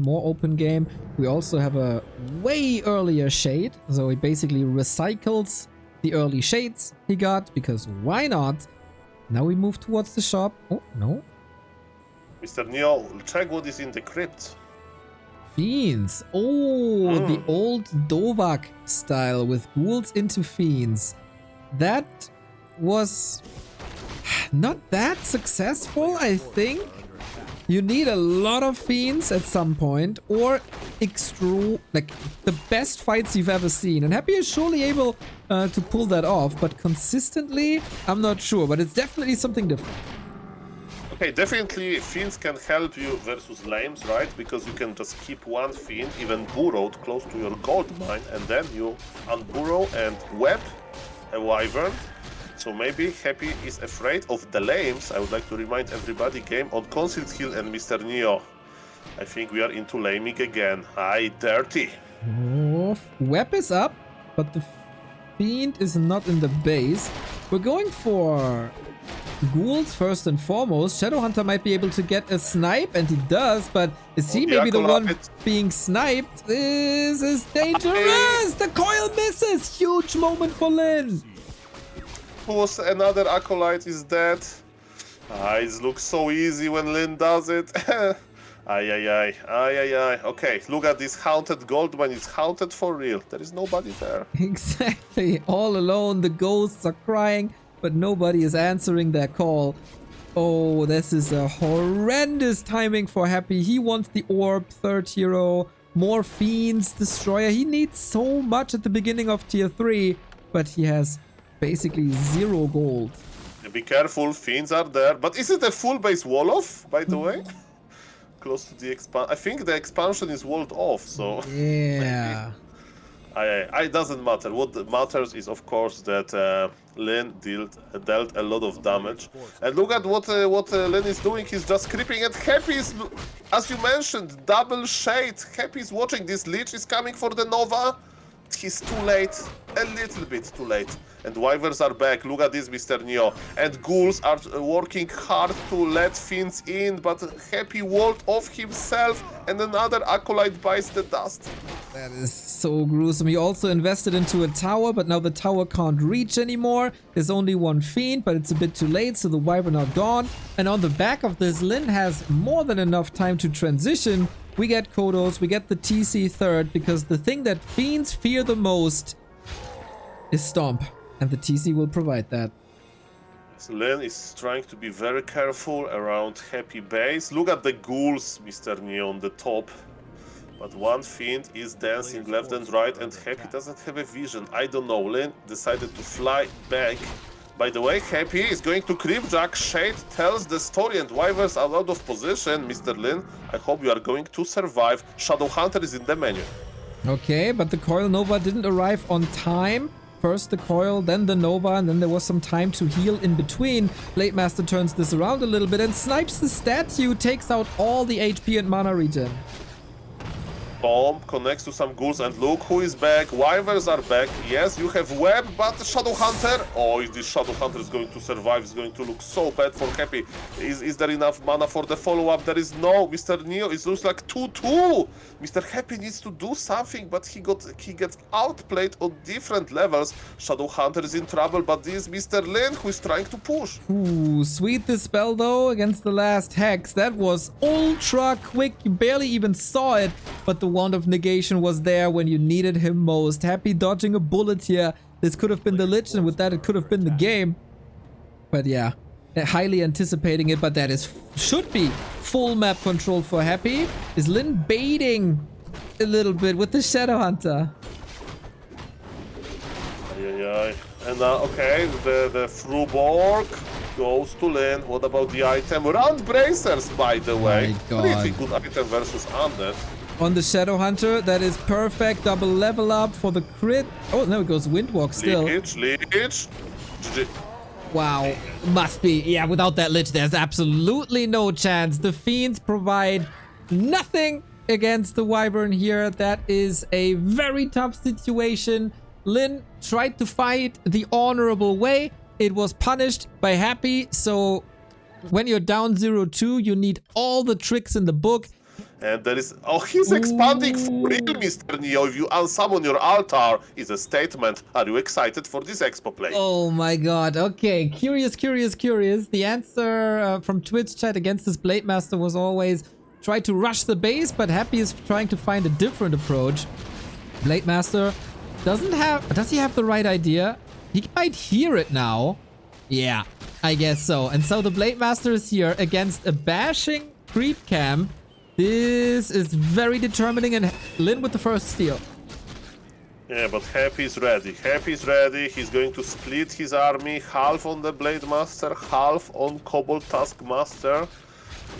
Speaker 1: more open game. We also have a way earlier shade, so he basically recycles the early shades he got, because why not? Now we move towards the shop. Oh, no.
Speaker 2: Mr. Neo, check what is in the crypt.
Speaker 1: Fiends. Oh, the old Dovak style with ghouls into fiends. That was not that successful, I think. You need a lot of fiends at some point, or like the best fights you've ever seen. And Happy is surely able to pull that off, but consistently, I'm not sure. But it's definitely something different.
Speaker 2: Okay, definitely fiends can help you versus lames, right? Because you can just keep one fiend, even burrowed, close to your gold mine, and then you unburrow and web a wyvern. So maybe Happy is afraid of the lames. I would like to remind everybody, game on Concealed Hill and Mr. Neo. I think we are into laming again. Aye, dirty.
Speaker 1: Oh, web is up, but the fiend is not in the base. We're going for ghouls first and foremost. Shadowhunter might be able to get a snipe, and he does, but is he maybe the one being sniped? This is dangerous! The coil misses! Huge moment for Lyn!
Speaker 2: Who's another acolyte is dead. It looks so easy when Lyn does it. Ay. Okay, look at this haunted gold mine. It's haunted for real. There is nobody there.
Speaker 1: Exactly. All alone, the ghosts are crying, but nobody is answering their call. Oh, this is a horrendous timing for Happy. He wants the orb, third hero, more fiends, destroyer. He needs so much at the beginning of tier 3, but he has basically 0 gold.
Speaker 2: Be careful, fiends are there. But is it a full base wall off, by the way? Close to the expansion. I think the expansion is walled off, so...
Speaker 1: Yeah.
Speaker 2: It doesn't matter. What matters is, of course, that Lyn dealt a lot of damage. And look at what Lyn is doing. He's just creeping, and Happy is, as you mentioned, double shade. Happy is watching. This Lich is coming for the Nova. He's too late. A little bit too late. And Wyverns are back. Look at this, Mr. Neo. And Ghouls are working hard to let Fiends in, but Happy walled off himself, and another Acolyte bites the dust.
Speaker 1: That is so gruesome. He also invested into a tower, but now the tower can't reach anymore. There's only one Fiend, but it's a bit too late, so the Wyvern are gone. And on the back of this, Lyn has more than enough time to transition. We get Kodos, we get the TC third, because the thing that Fiends fear the most is Stomp. And the TC will provide that.
Speaker 2: So Lyn is trying to be very careful around Happy base. Look at the ghouls, Mr. Neo, on the top. But one Fiend is dancing left and right, and Happy doesn't have a vision. I don't know. Lyn decided to fly back. By the way, Happy is going to Creepjack. Shade tells the story, and Wyverns are out of position. Mr. Lyn, I hope you are going to survive. Shadowhunter is in the menu.
Speaker 1: Okay, but the Coil Nova didn't arrive on time. First the Coil, then the Nova, and then there was some time to heal in between. Blade Master turns this around a little bit and snipes the statue, takes out all the HP and mana regen.
Speaker 2: bomb connects to some ghouls, and look who is back. Wyverns are back. Yes, you have web, but Shadow Hunter. Oh, if this Shadow Hunter is going to survive, it's going to look so bad for Happy. Is there enough mana for the follow-up? There is no. Mr. Neo, it looks like 2-2. Mr. Happy needs to do something, but he gets outplayed on different levels. Shadow Hunter is in trouble, but this is Mr. Lin who is trying to push.
Speaker 1: Ooh, sweet dispel though against the last hex. That was ultra quick. You barely even saw it, but the wand of negation was there when you needed him most. Happy dodging a bullet here. This could have been the Lich, and with that it could have been the game. But yeah, highly anticipating it, but that should be full map control for Happy. Is Lin baiting a little bit with the Shadow Hunter?
Speaker 2: And okay, the Fruborg goes to Lin. What about the item? Round Bracers, by the way. Pretty good item versus Undead.
Speaker 1: On the Shadow Hunter, that is perfect. Double level up for the crit. Oh, no, it goes Windwalk still.
Speaker 2: Leech. GG.
Speaker 1: Wow, must be. Yeah, without that Lich, there's absolutely no chance. The Fiends provide nothing against the Wyvern here. That is a very tough situation. Lin tried to fight the honorable way. It was punished by Happy. So when you're down 0-2, you need all the tricks in the book.
Speaker 2: And there is... Oh, he's expanding for real, Mr. Neo. If you unsummon your altar, is a statement. Are you excited for this expo play?
Speaker 1: Oh my god. Okay. Curious. The answer from Twitch chat against this Blade Master was always try to rush the base, but Happy is trying to find a different approach. Blade Master doesn't have... Does he have the right idea? He might hear it now. Yeah, I guess so. And so the Blade Master is here against a bashing creep camp. This is very determining, and Lin with the first steal.
Speaker 2: Yeah, but Happy's ready. He's going to split his army, half on the Blade Master, half on Kobold Taskmaster.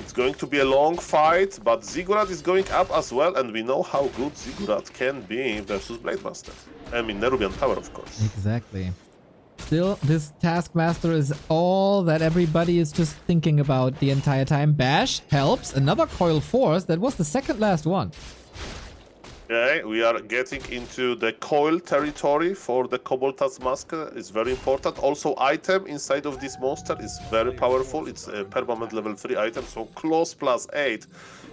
Speaker 2: It's going to be a long fight, but Ziggurat is going up as well, and we know how good Ziggurat can be versus Blade Master. I mean, Nerubian Tower, of course.
Speaker 1: Exactly. Still, this Taskmaster is all that everybody is just thinking about the entire time. Bash helps. Another Coil Force. That was the second last one.
Speaker 2: Okay, we are getting into the coil territory for the Kobold Taskmaster. It's very important. Also, item inside of this monster is very powerful. It's a permanent level 3 item, so claws +8.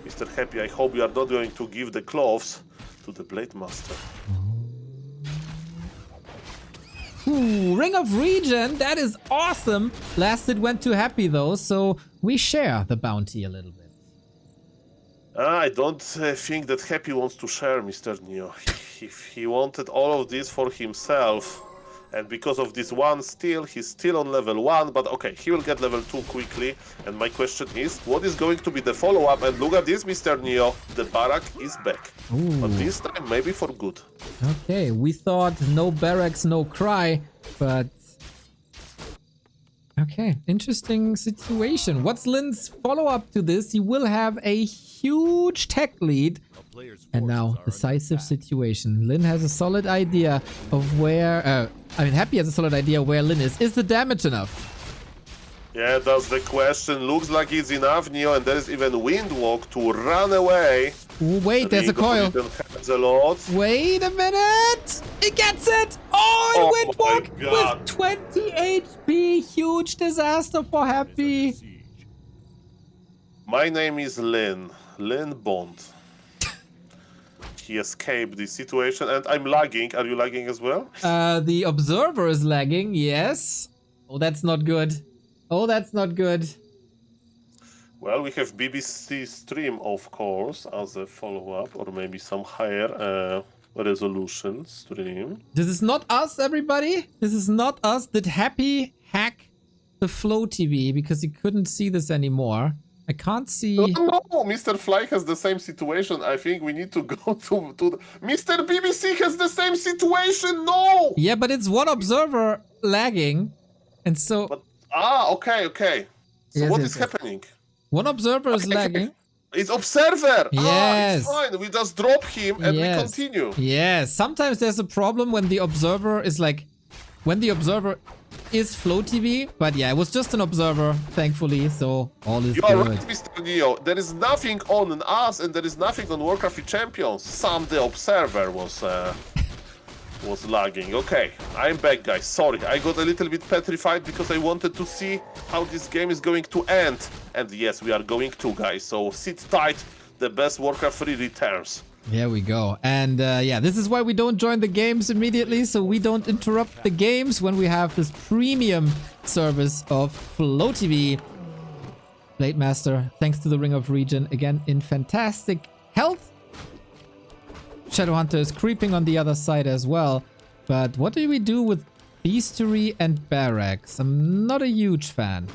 Speaker 2: Mr. Happy, I hope you are not going to give the claws to the Blade Master.
Speaker 1: Ooh, Ring of Regen, that is awesome. Last it went to Happy though, so we share the bounty a little bit.
Speaker 2: I don't think that Happy wants to share, Mr. Neo. He wanted all of this for himself, and because of this one steal, he's still on level 1, but okay, he will get level 2 quickly. And my question is, what is going to be the follow-up? And look at this, Mr. Neo, the barrack is back.
Speaker 1: Ooh.
Speaker 2: But this time, maybe for good.
Speaker 1: Okay, we thought no barracks, no cry, but... Okay, interesting situation. What's Lin's follow-up to this? He will have a huge tech lead. And now, decisive situation. Lin has a solid idea of where... Happy has a solid idea where Lin is. Is the damage enough?
Speaker 2: Yeah, that's the question. Looks like it's enough, Neo, and there is even Windwalk to run away.
Speaker 1: Ooh, wait, there's a coil.
Speaker 2: A lot.
Speaker 1: Wait a minute! He gets it! Oh, Windwalk with 20 HP. Huge disaster for Happy.
Speaker 2: My name is Lin Bond. He escaped this situation, and I'm lagging. Are you lagging as well?
Speaker 1: The observer is lagging, yes. Oh, that's not good. Oh, that's not good.
Speaker 2: Well, we have BBC stream, of course, as a follow-up, or maybe some higher resolution stream.
Speaker 1: This is not us, everybody. This is not us. Did Happy hack the Flow TV because he couldn't see this anymore? I can't see...
Speaker 2: No, Mr. Fly has the same situation. I think we need to go to the... Mr. BBC has the same situation, no!
Speaker 1: Yeah, but it's one observer lagging, and so...
Speaker 2: But, okay. So
Speaker 1: yes,
Speaker 2: what is happening?
Speaker 1: One observer is lagging.
Speaker 2: It's observer!
Speaker 1: Yes!
Speaker 2: It's fine, we just drop him and we continue.
Speaker 1: Yes, sometimes there's a problem when the observer is like when the observer is Flow TV. But yeah, it was just an observer, thankfully, so all is
Speaker 2: You are
Speaker 1: good.
Speaker 2: right, Mr. Neo. There is nothing on us, and there is nothing on Warcraft 3 Champions. The observer was lagging. Okay, I'm back, guys. Sorry, I got a little bit petrified because I wanted to see how this game is going to end. And yes, we are going to, guys. So sit tight. The best Warcraft 3 returns.
Speaker 1: Here we go. And yeah, this is why we don't join the games immediately, so we don't interrupt the games when we have this premium service of Flow TV. Blade Master, thanks to the Ring of Regen, again in fantastic health. Shadowhunter is creeping on the other side as well. But what do we do with Beastery and Barracks? I'm not a huge fan.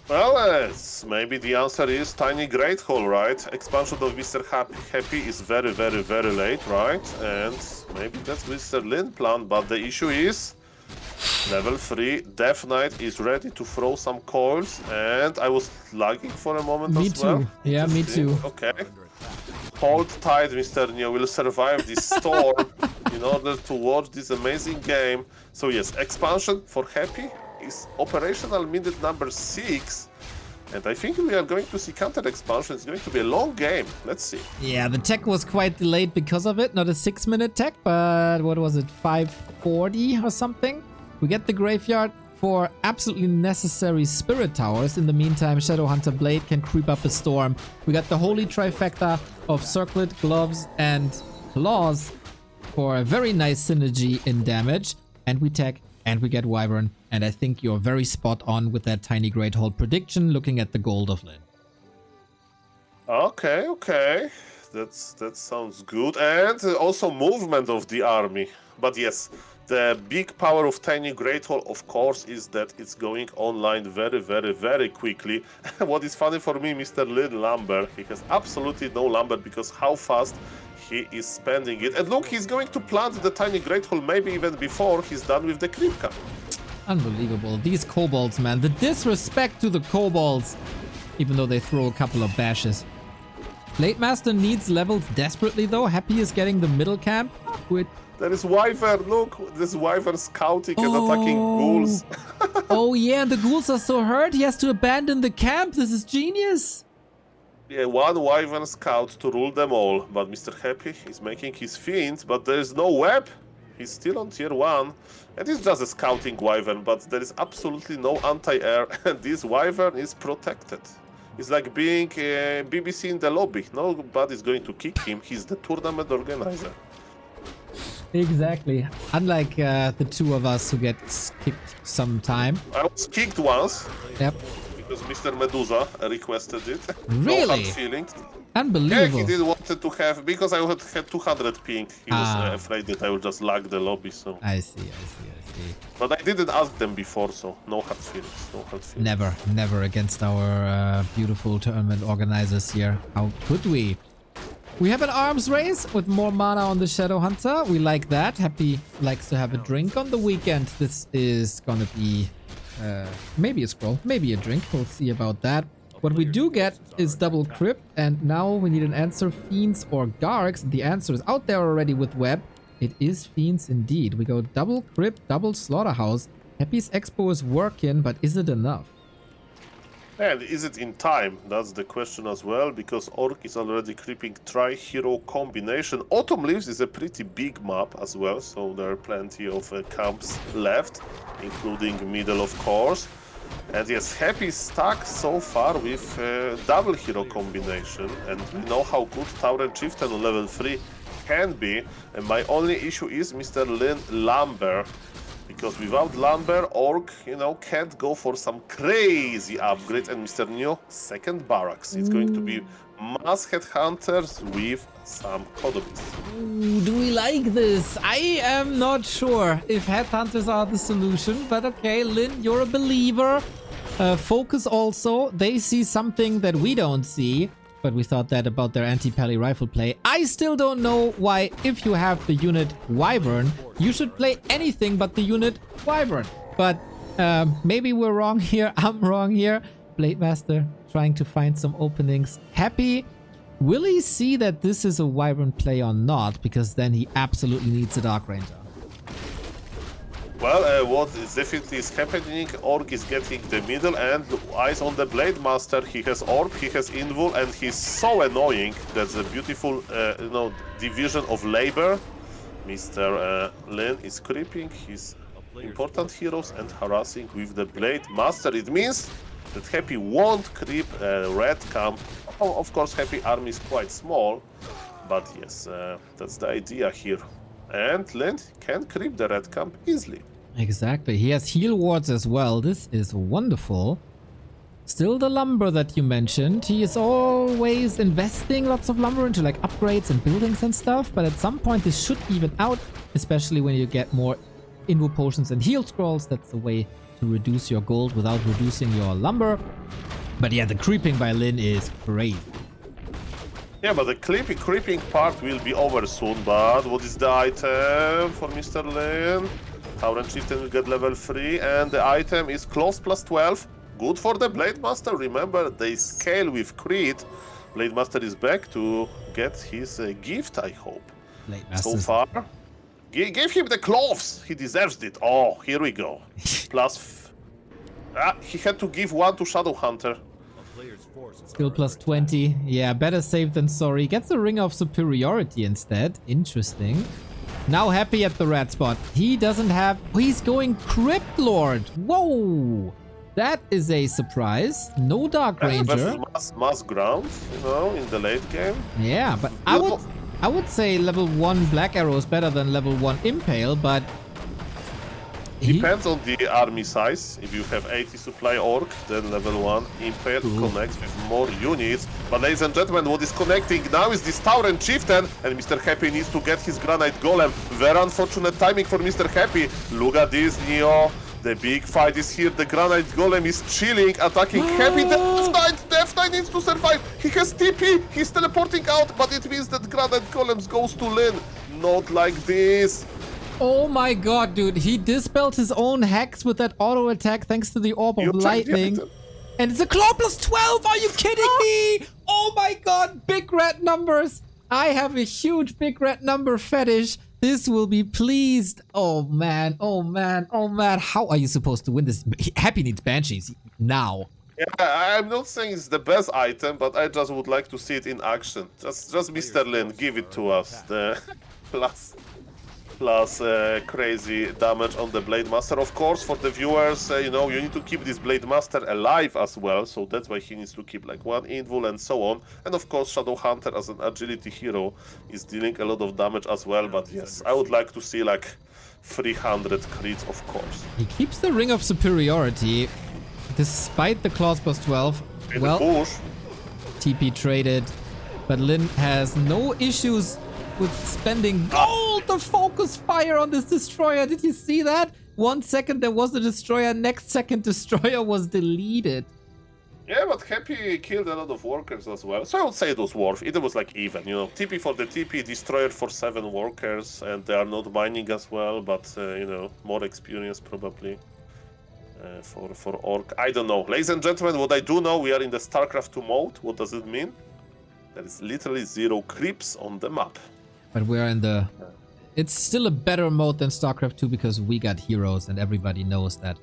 Speaker 2: Well, maybe the answer is Tiny Great Hall, right? Expansion of Mr. Happy is very, very, very late, right? And maybe that's Mr. Lin plan, but the issue is level 3, Death Knight is ready to throw some coils, and I was lagging for a moment as well.
Speaker 1: Me too. Yeah, me too.
Speaker 2: Okay. Hold tight, Mr. Neo. We'll survive this storm in order to watch this amazing game. So yes, expansion for Happy is operational minute number 6. And I think we are going to see counter expansion. It's going to be a long game. Let's see.
Speaker 1: Yeah, the tech was quite delayed because of it. Not a 6-minute tech, but what was it? 5:40 or something? We get the graveyard for absolutely necessary spirit towers. In the meantime, Shadowhunter Blade can creep up a storm. We got the holy trifecta of Circlet, Gloves, and Claws for a very nice synergy in damage. And we tech, and we get Wyvern. And I think you're very spot on with that Tiny Great Hall prediction, looking at the gold of Lin.
Speaker 2: Okay, okay. That sounds good. And also movement of the army. But yes, the big power of Tiny Great Hall, of course, is that it's going online very, very, very quickly. What is funny for me, Mr. Lin Lumber, he has absolutely no lumber because how fast he is spending it. And look, he's going to plant the Tiny Great Hall maybe even before he's done with the creep camp.
Speaker 1: Unbelievable. These kobolds, man. The disrespect to the kobolds. Even though they throw a couple of bashes. Blade Master needs levels desperately, though. Happy is getting the middle camp. With...
Speaker 2: There is Wyvern. Look, this Wyvern scouting and attacking ghouls.
Speaker 1: Oh, yeah. The ghouls are so hurt. He has to abandon the camp. This is genius.
Speaker 2: Yeah, one Wyvern scout to rule them all. But Mr. Happy is making his feint, but there is no web. He's still on tier 1. And it's just a scouting Wyvern, but there is absolutely no anti-air, and this Wyvern is protected. It's like being BBC in the lobby. Nobody's going to kick him. He's the tournament organizer.
Speaker 1: Exactly. Unlike the two of us who get kicked sometime.
Speaker 2: I was kicked once.
Speaker 1: Yep.
Speaker 2: Because Mr. Medusa requested it.
Speaker 1: Really?
Speaker 2: No hard feelings.
Speaker 1: Unbelievable.
Speaker 2: Yeah, he did wanted to have, because I had 200 ping. He was afraid that I would just lag the lobby, so.
Speaker 1: I see.
Speaker 2: But I didn't ask them before, so no hard feelings.
Speaker 1: Never against our beautiful tournament organizers here. How could we? We have an arms race with more mana on the Shadowhunter. We like that. Happy likes to have a drink on the weekend. This is gonna be maybe a scroll, maybe a drink. We'll see about that. What we do get is double crypt, and now we need an answer, Fiends or Gargs. The answer is out there already with Web. It is Fiends indeed. We go double crypt, double slaughterhouse. Happy's expo is working, but is it enough?
Speaker 2: And is it in time? That's the question as well, because Orc is already creeping tri-hero combination. Autumn Leaves is a pretty big map as well, so there are plenty of camps left, including middle, of course. And yes, Happy is stuck so far with double hero combination, and we know how good Tauren Chieftain on level 3 can be. And my only issue is Mr. Lin Lumber, because without Lumber, Orc, can't go for some crazy upgrades. And Mr. Neo, second barracks. It's going to be mass headhunters with some Kodomis.
Speaker 1: Do we like this? I am not sure if headhunters are the solution, but okay, Lin, you're a believer. Focus also, they see something that we don't see, but we thought that about their anti-pally rifle play. I still don't know why, if you have the unit Wyvern, you should play anything but the unit Wyvern. But maybe we're wrong here, I'm wrong here. Blade Master trying to find some openings. Happy, will he see that this is a Wyvern play or not? Because then he absolutely needs a Dark Ranger.
Speaker 2: Well, what is definitely is happening, Orc is getting the middle and eyes on the Blade Master. He has Orb, he has Invul, and he's so annoying. That's a beautiful, division of labor. Mr. Lin is creeping his important heroes and harassing with the Blade Master. It means that Happy won't creep red camp. Oh, of course, Happy army is quite small, but yes, that's the idea here. And Lind can creep the red camp easily.
Speaker 1: Exactly. He has heal wards as well. This is wonderful. Still the lumber that you mentioned. He is always investing lots of lumber into like upgrades and buildings and stuff. But at some point this should even out, especially when you get more invo potions and heal scrolls. That's the way to reduce your gold without reducing your lumber. But yeah, the creeping by Lin is great.
Speaker 2: Yeah, but the creeping part will be over soon. But what is the item for Mr. Lin? Tauren Chieftain will get level 3, and the item is Close plus 12. Good for the Blade Master. Remember, they scale with crit. Blade Master is back to get his gift, I hope. So far, give him the cloves. He deserves it. Oh, here we go. He had to give one to Shadow Hunter.
Speaker 1: Skill plus 20. Yeah, better safe than sorry. Gets the Ring of Superiority instead. Interesting. Now Happy at the red spot. He doesn't have... He's going Crypt Lord. Whoa! That is a surprise. No Dark Ranger.
Speaker 2: Mass ground, in the late game.
Speaker 1: Yeah, but I would say level 1 Black Arrow is better than level 1 Impale, but...
Speaker 2: Depends on the army size. If you have 80 supply Orc, then level 1 Impale connects with more units. But ladies and gentlemen, what is connecting now is this Tauren Chieftain, and Mr. Happy needs to get his Granite Golem. Very unfortunate timing for Mr. Happy. Look at this, Neo. The big fight is here. The Granite Golem is chilling, attacking Happy. Death Knight needs to survive. He has TP. He's teleporting out, but it means that Granite Golem goes to Lin. Not like this.
Speaker 1: Oh my god, dude. He dispelled his own hacks with that auto attack thanks to the Orb of Lightning. And it's a Claw plus 12. Are you kidding me? Oh my god. Big red numbers. I have a huge big red number fetish. This will be pleased. Oh man. Oh man. Oh man. How are you supposed to win this? Happy needs Banshees now.
Speaker 2: Yeah, I'm not saying it's the best item, but I just would like to see it in action. Just Mr. Lin, give it to us. The plus crazy damage on the Blade Master. Of course, for the viewers, you need to keep this Blade Master alive as well, so that's why he needs to keep like one invul and so on. And of course, Shadow Hunter as an agility hero is dealing a lot of damage as well, but yes, I would like to see like 300 crits, of course.
Speaker 1: He keeps the Ring of Superiority, despite the Claws plus 12. Well, TP traded, but Lin has no issues with spending gold to focus fire on this destroyer. Did you see that? 1 second there was a destroyer, next second destroyer was deleted.
Speaker 2: Yeah, but Happy killed a lot of workers as well. So I would say it was worth. It was like even, TP for the TP, destroyer for 7 workers, and they are not mining as well, but more experience probably for Orc. I don't know. Ladies and gentlemen, what I do know, we are in the StarCraft 2 mode. What does it mean? There is literally 0 creeps on the map.
Speaker 1: But we're in the... It's still a better mode than StarCraft 2 because we got heroes and everybody knows that.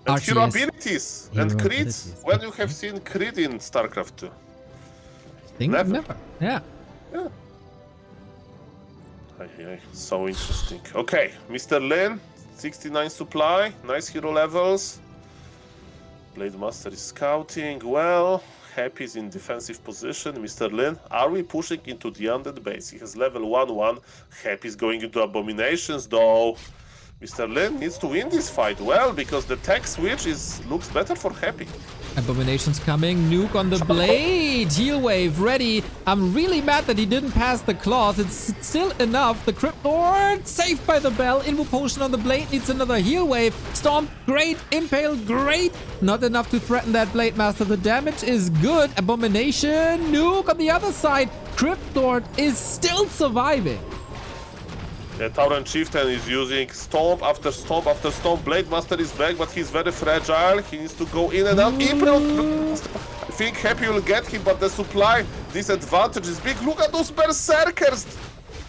Speaker 2: And hero abilities and crits. When you have seen crit in StarCraft 2?
Speaker 1: Never. Yeah.
Speaker 2: So interesting. Okay, Mr. Lin, 69 supply, nice hero levels. Blade Master is scouting well. Happy is in defensive position. Mr. Lin, are we pushing into the undead base? He has level 1-1. Happy is going into abominations though. Mr. Lin needs to win this fight well because the tech switch looks better for Happy.
Speaker 1: Abominations coming. Nuke on the blade. Heal wave ready. I'm really mad that he didn't pass the claws. It's still enough. The Crypt Lord saved by the bell. Invo potion on the blade needs another heal wave. Stomp, great. Impale, great. Not enough to threaten that Blade Master. The damage is good. Abomination. Nuke on the other side. Crypt Lord is still surviving.
Speaker 2: The Tauren Chieftain is using stomp after stomp after stomp. Blade Master is back, but he's very fragile. He needs to go in and out. I think Happy will get him, but the supply disadvantage is big. Look at those berserkers!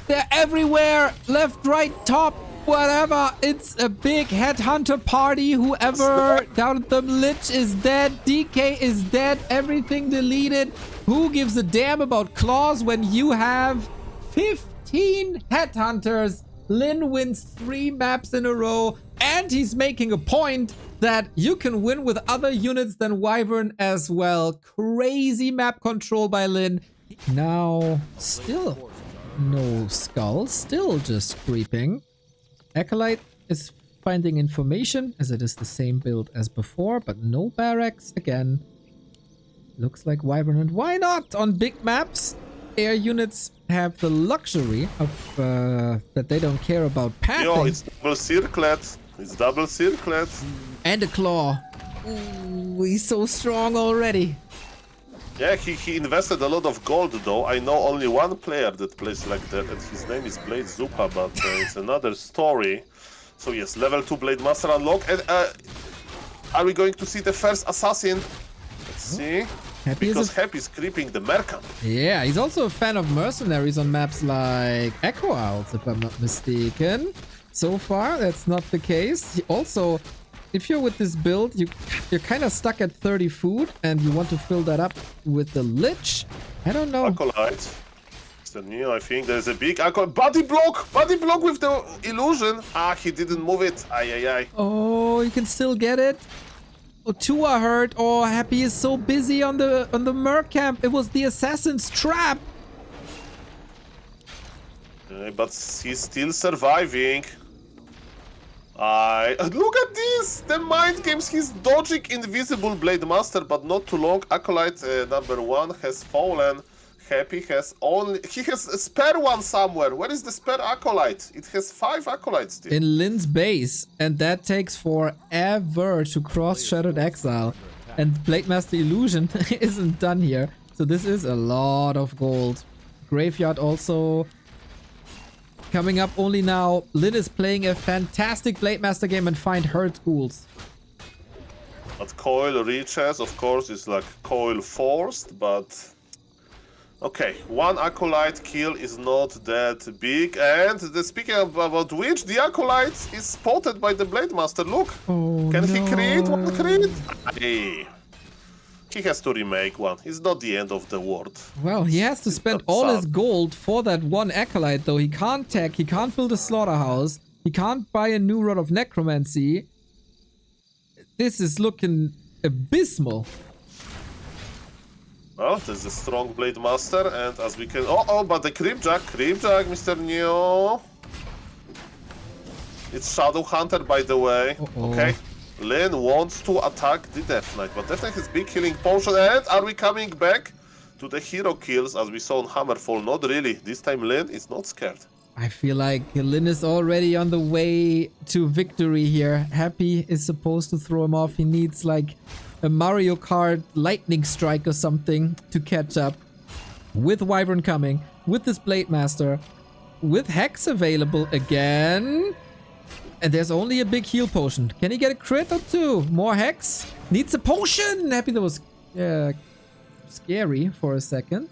Speaker 1: They're everywhere! Left, right, top! Whatever, it's a big headhunter party. Whoever doubted them, Lich is dead, DK is dead, everything deleted. Who gives a damn about claws when you have 15 headhunters? Lin wins 3 maps in a row, and he's making a point that you can win with other units than Wyvern as well. Crazy map control by Lin. Now, still no skull, still just creeping. Acolyte is finding information, as it is the same build as before, but no barracks again. Looks like Wyvern, and why not? On big maps, air units have the luxury of that they don't care about pathing.
Speaker 2: Yo, it's double circlet. It's double circlet.
Speaker 1: And a claw. Ooh, he's so strong already.
Speaker 2: Yeah, he invested a lot of gold though. I know only one player that plays like that, and his name is Blade Zupa, but it's another story. So yes, level 2 Blade Master unlock. And are we going to see the first assassin? Let's see.
Speaker 1: Happy
Speaker 2: because Happy is creeping the Mercant.
Speaker 1: Yeah, he's also a fan of mercenaries on maps like Echo Owls, if I'm not mistaken. So far, that's not the case. Also, if you're with this build, you're kind of stuck at 30 food, and you want to fill that up with the Lich. I don't know.
Speaker 2: Acolyte. Mr. Neo, I think there's a big Acolyte. Body block with the illusion. Ah, he didn't move it. Ay.
Speaker 1: Oh, you can still get it. Oh, 2 are hurt. Oh, Happy is so busy on the Merc camp. It was the assassin's trap.
Speaker 2: But he's still surviving. Look at this! The mind games. He's dodging invisible Blade Master, but not too long. Acolyte number 1 has fallen. Happy has he has a spare one somewhere. Where is the spare Acolyte? It has 5 Acolytes still.
Speaker 1: In Lin's base, and that takes forever to cross Shadowed Exile. And Blade Master Illusion isn't done here. So this is a lot of gold. Graveyard also coming up only now. Lin is playing a fantastic Blade Master game and find hurt schools.
Speaker 2: But Coil reaches, of course, is like Coil forced, but okay, 1 Acolyte kill is not that big. And speaking about which, the Acolyte is spotted by the Blade Master. Look, can he create 1 crit? Hey. He has to remake 1. It's not the end of the world.
Speaker 1: Well, he has to spend all his gold for that 1 Acolyte, though. He can't tech, he can't build a slaughterhouse, he can't buy a new Rod of Necromancy. This is looking abysmal.
Speaker 2: Well, there's a strong Blade Master, and as we can... Oh, but the Creepjack, Mr. Neo. It's Shadow Hunter, by the way. Okay. Lin wants to attack the Death Knight, but Death Knight has big healing potion. And are we coming back to the hero kills as we saw on Hammerfall? Not really. This time Lin is not scared.
Speaker 1: I feel like Lin is already on the way to victory here. Happy is supposed to throw him off. He needs like a Mario Kart lightning strike or something to catch up. With Wyvern coming, with this Blade Master, with Hex available again. And there's only a big heal potion. Can he get a crit or 2? More Hex? Needs a potion! Happy, that was scary for a second.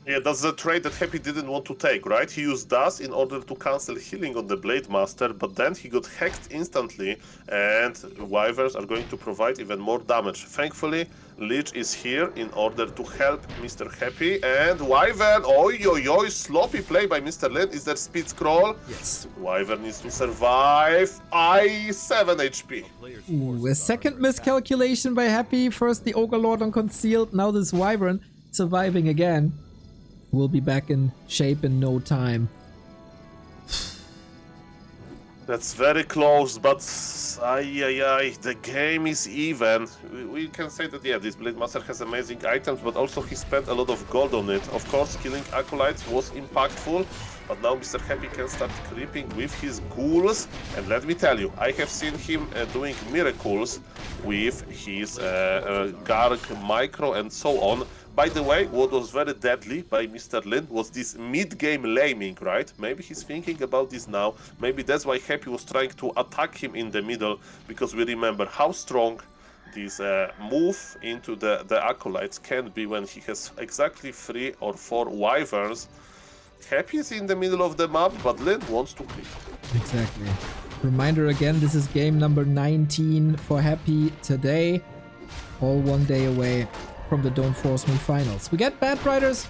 Speaker 2: Yeah, that's the trade that Happy didn't want to take, right? He used Dust in order to cancel healing on the Blade Master, but then he got hexed instantly, and Wyverns are going to provide even more damage. Thankfully, Lich is here in order to help Mr. Happy, and Wyvern, oi, sloppy play by Mr. Lin. Is there speed scroll?
Speaker 1: Yes.
Speaker 2: Wyvern needs to survive. 7 HP.
Speaker 1: Ooh, a second miscalculation by Happy. First the Ogre Lord on Concealed, now this Wyvern surviving again. We'll be back in shape in no time.
Speaker 2: That's very close, but the game is even. We can say that, yeah, this Blade Master has amazing items, but also he spent a lot of gold on it. Of course, killing Acolytes was impactful, but now Mr. Happy can start creeping with his ghouls. And let me tell you, I have seen him doing miracles with his Garg Micro and so on. By the way, what was very deadly by Mr. Lin was this mid-game laming, right? Maybe he's thinking about this now. Maybe that's why Happy was trying to attack him in the middle, because we remember how strong this move into the Acolytes can be when he has exactly 3 or 4 Wyverns. Happy is in the middle of the map, but Lin wants to creep.
Speaker 1: Exactly. Reminder again, this is game number 19 for Happy today. All 1 day away from the Don't Force Me finals. We get Bad Riders.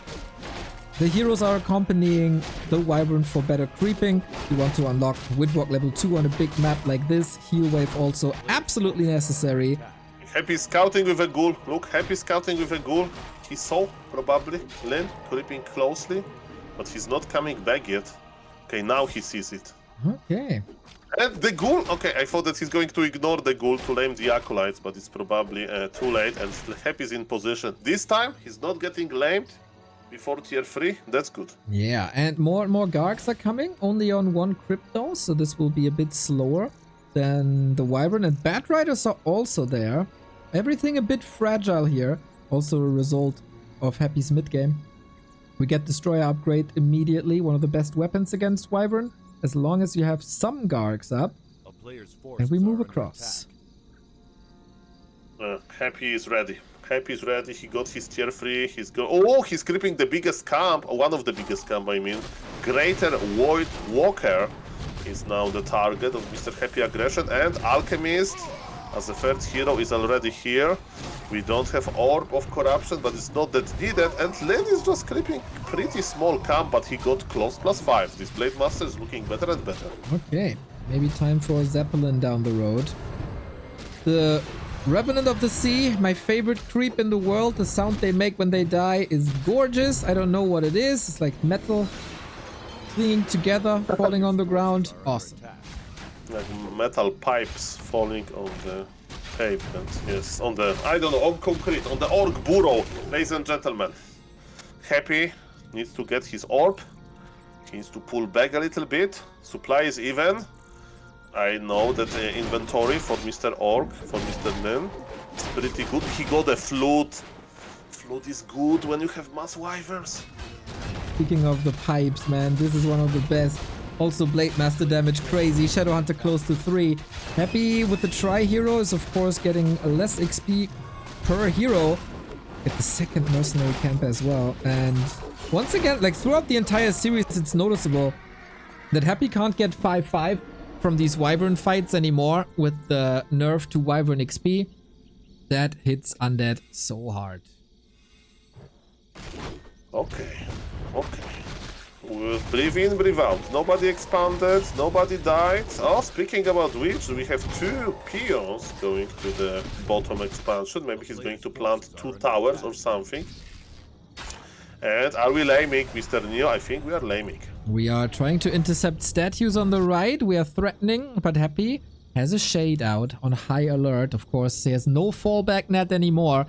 Speaker 1: The heroes are accompanying the Wyvern for better creeping. You want to unlock Windwalk level 2 on a big map like this. Heal wave also absolutely necessary.
Speaker 2: Happy scouting with a ghoul. Look, Happy scouting with a ghoul. He saw, probably, Lin creeping closely, but he's not coming back yet. Okay, now he sees it.
Speaker 1: Okay.
Speaker 2: And the ghoul, okay, I thought that he's going to ignore the ghoul to lame the acolytes, but it's probably too late, and Happy's in position. This time, he's not getting lamed before tier 3. That's good.
Speaker 1: Yeah, and more Gargs are coming, only on 1 crypto, so this will be a bit slower than the Wyvern. And Bat Riders are also there. Everything a bit fragile here, also a result of Happy's mid game. We get Destroyer upgrade immediately, one of the best weapons against Wyvern, as long as you have some Gargs up. And we move across.
Speaker 2: Happy is ready. Happy is ready. He got his tier 3. He's creeping the biggest camp, one of the biggest camp, I mean. Greater Void Walker is now the target of Mr. Happy aggression, and Alchemist as the third hero is already here. We don't have Orb of Corruption, but it's not that needed, and Lin is just creeping pretty small camp, but he got close +5. This Blade Master is looking better and better.
Speaker 1: Okay, maybe time for Zeppelin down the road. The Revenant of the Sea, my favorite creep in the world. The sound they make when they die is gorgeous. I don't know what it is. It's like metal clinging together, falling on the ground. Awesome.
Speaker 2: Like metal pipes falling on the pavement. Yes, on the, I don't know, on concrete, on the orc burrow, ladies and gentlemen. Happy needs to get his orb. He needs to pull back a little bit. Supply is even. I know that the inventory for Mr. Orc, for Mr. Nin, is pretty good. He got a flute. Flute is good when you have mass wyverns.
Speaker 1: Speaking of the pipes, man, this is one of the best. Also Blade Master damage crazy. Shadowhunter close to 3. Happy with the Tri-Hero is of course getting less XP per hero. Get the second mercenary camp as well. And once again, like throughout the entire series, it's noticeable that Happy can't get 5-5 from these Wyvern fights anymore with the nerf to Wyvern XP. That hits Undead so hard.
Speaker 2: Okay. We'll breathe in, breathe out. Nobody expanded, nobody died. Oh, speaking about which, we have 2 peons going to the bottom expansion. Maybe he's going to plant 2 towers or something. And are we laming, Mr. Neo? I think we are laming.
Speaker 1: We are trying to intercept statues on the right. We are threatening, but Happy has a shade out on high alert. Of course, he has no fallback net anymore.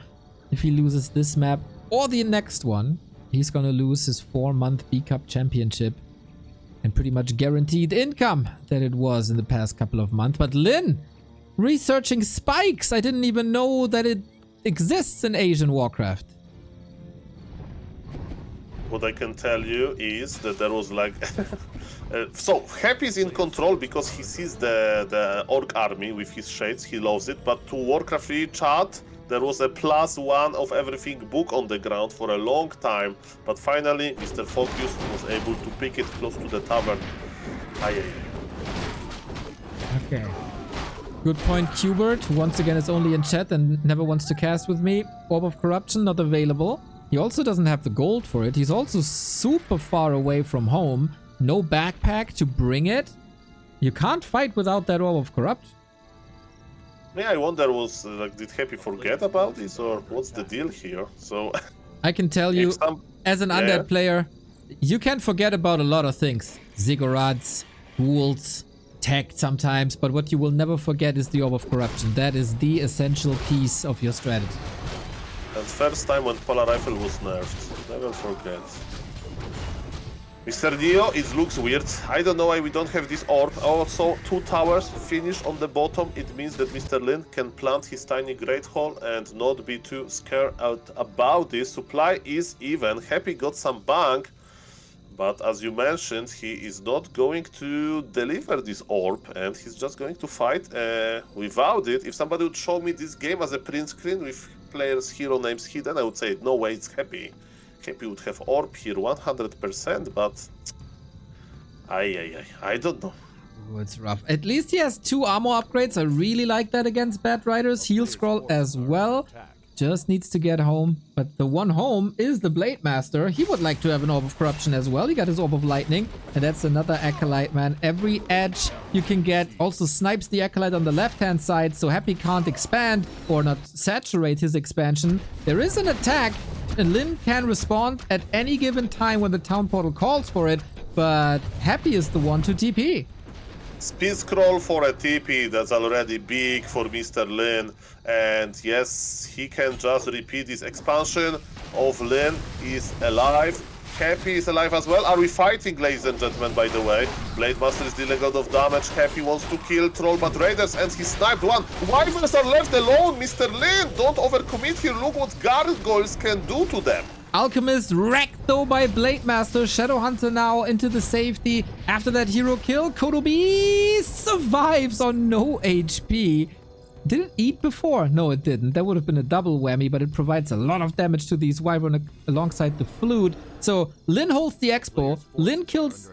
Speaker 1: If he loses this map or the next one, he's gonna lose his 4-month B-Cup championship and pretty much guaranteed income that it was in the past couple of months. But Lin, researching spikes. I didn't even know that it exists in Asian Warcraft.
Speaker 2: What I can tell you is that there was like... so, Happy is in control because he sees the Orc army with his shades, he loves it, but to Warcraft 3 chat, there was a +1 of everything book on the ground for a long time, but finally Mr. Focus was able to pick it close to the tavern. Aye.
Speaker 1: Okay. Good point, Qbert, who once again is only in chat and never wants to cast with me. Orb of Corruption not available. He also doesn't have the gold for it. He's also super far away from home. No backpack to bring it. You can't fight without that Orb of Corruption.
Speaker 2: Yeah, I wonder, was like, did Happy forget about this, or what's the deal here? So
Speaker 1: I can tell you, as an undead player, you can forget about a lot of things. Ziggurats, ghouls, tech sometimes, but what you will never forget is the Orb of Corruption. That is the essential piece of your strategy.
Speaker 2: And first time when Polar Rifle was nerfed. Never forget. Mr. Neo, it looks weird. I don't know why we don't have this orb. Also, 2 towers finish on the bottom. It means that Mr. Lin can plant his tiny Great Hall and not be too scared out about this. Supply is even. Happy got some bank, but as you mentioned, he is not going to deliver this orb, and he's just going to fight without it. If somebody would show me this game as a print screen with players' hero names hidden, I would say, no way, it's Happy. Happy would have orb here 100%, but I don't know.
Speaker 1: Oh, it's rough. At least he has 2 armor upgrades. I really like that against Bad Riders. Heal scroll as well. Just needs to get home. But the one home is the Blade Master. He would like to have an Orb of Corruption as well. He got his Orb of Lightning. And that's another Acolyte, man. Every edge you can get also snipes the Acolyte on the left-hand side. So Happy can't expand or not saturate his expansion. There is an attack. And Lin can respond at any given time when the town portal calls for it. But Happy is the one to TP.
Speaker 2: Speed scroll for a TP, that's already big for Mr. Lin. And yes, he can just repeat this expansion of Lin is alive. Happy is alive as well. Are we fighting, ladies and gentlemen, by the way? Blade Master is dealing a lot of damage. Happy wants to kill Troll, but Raiders, and he sniped one. Wyverns are left alone, Mr. Lin. Don't overcommit here. Look what gargoyles can do to them.
Speaker 1: Alchemist wrecked though by Blade Master. Shadow Hunter now into the safety after that hero kill. Kodobi survives on no HP. Did it eat before? No, it didn't. That would have been a double whammy, but it provides a lot of damage to these Wyvern alongside the Flute. So Lin holds the Expo. Lin kills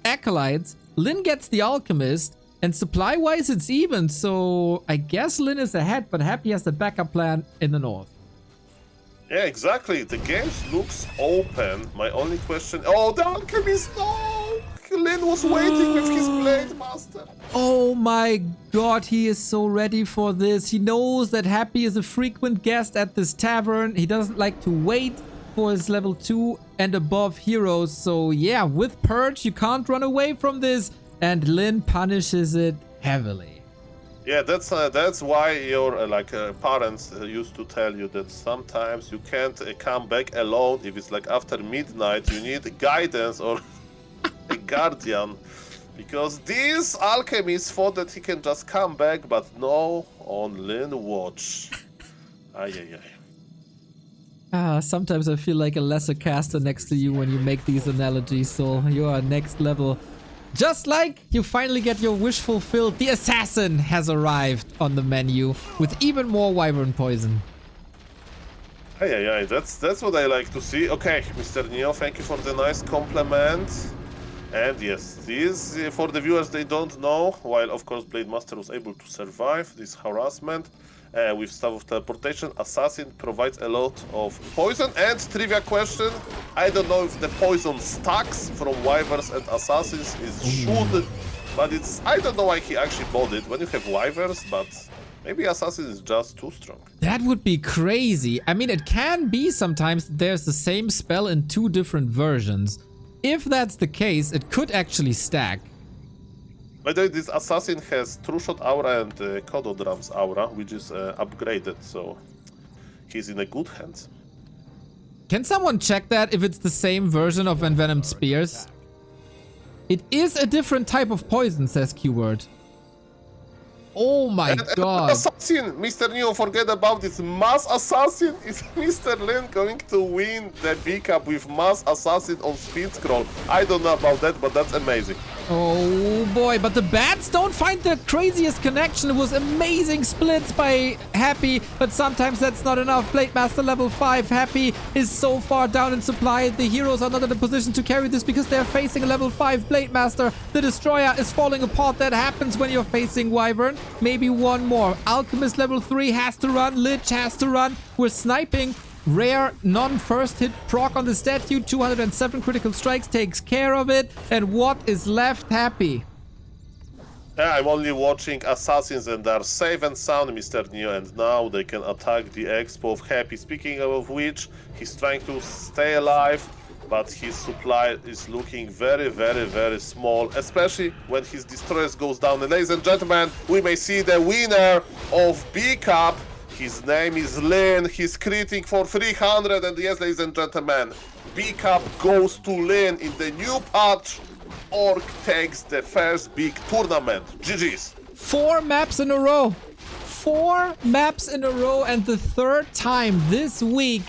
Speaker 1: Acolytes. Lin gets the Alchemist. And supply-wise, it's even. So I guess Lin is ahead, but Happy has the backup plan in the north.
Speaker 2: Yeah, exactly. The game looks open. My only question... Oh, the Alchemist! No! Lin was waiting with his Blade Master.
Speaker 1: Oh my god, he is so ready for this. He knows that Happy is a frequent guest at this tavern. He doesn't like to wait for his level 2 and above heroes. So yeah, with Purge, you can't run away from this. And Lin punishes it heavily.
Speaker 2: Yeah, that's why your parents used to tell you that sometimes you can't come back alone. If it's like after midnight, you need guidance or a guardian, because this alchemist thought that he can just come back, but no, on Lin watch.
Speaker 1: Sometimes I feel like a lesser caster next to you when you make these analogies. So you are next level. Just like you finally get your wish fulfilled, the assassin has arrived on the menu with even more Wyvern poison.
Speaker 2: That's what I like to see. Okay, Mr. Neo, thank you for the nice compliment. And yes, this, for the viewers, they don't know, while of course Blade Master was able to survive this harassment with Staff of Teleportation, Assassin provides a lot of poison. And trivia question, I don't know if the poison stacks from Wyverns and Assassins is should, but it's, I don't know why he actually bought it when you have Wyverns, but maybe Assassin is just too strong.
Speaker 1: That would be crazy. I mean, it can be sometimes there's the same spell in 2 different versions. If that's the case, it could actually stack.
Speaker 2: By the way, this Assassin has True Shot Aura and Kodo Drums Aura, which is upgraded, so he's in a good hands.
Speaker 1: Can someone check that if it's the same version of Envenomed Spears? It is a different type of poison, says Keyword. Oh my god.
Speaker 2: Assassin! Mr. Neo, forget about this. Mass Assassin! Is Mr. Lin going to win the pickup with Mass Assassin on Speed Scroll? I don't know about that, but that's amazing.
Speaker 1: Oh boy, but the bats don't find the craziest connection. It was amazing splits by Happy, but sometimes that's not enough. Blade Master level 5. Happy is so far down in supply. The heroes are not in a position to carry this because they're facing a level 5 Blade Master. The Destroyer is falling apart. That happens when you're facing Wyvern. Maybe one more. Alchemist level 3 has to run. Lich has to run. We're sniping. Rare non-first hit proc on the statue. 207 critical strikes takes care of it. And what is left? Happy.
Speaker 2: Yeah, I'm only watching Assassins and they're safe and sound, Mr. Neo, and now they can attack the Expo of Happy. Speaking of which, he's trying to stay alive, but his supply is looking very, very, very small, especially when his Destroyers goes down. And ladies and gentlemen, we may see the winner of B-Cup. His name is Lin. He's critting for 300. And yes, ladies and gentlemen, B-Cup goes to Lin in the new patch. Orc takes the first big tournament. GG's.
Speaker 1: 4 maps in a row. 4 maps in a row. And the 3rd time this week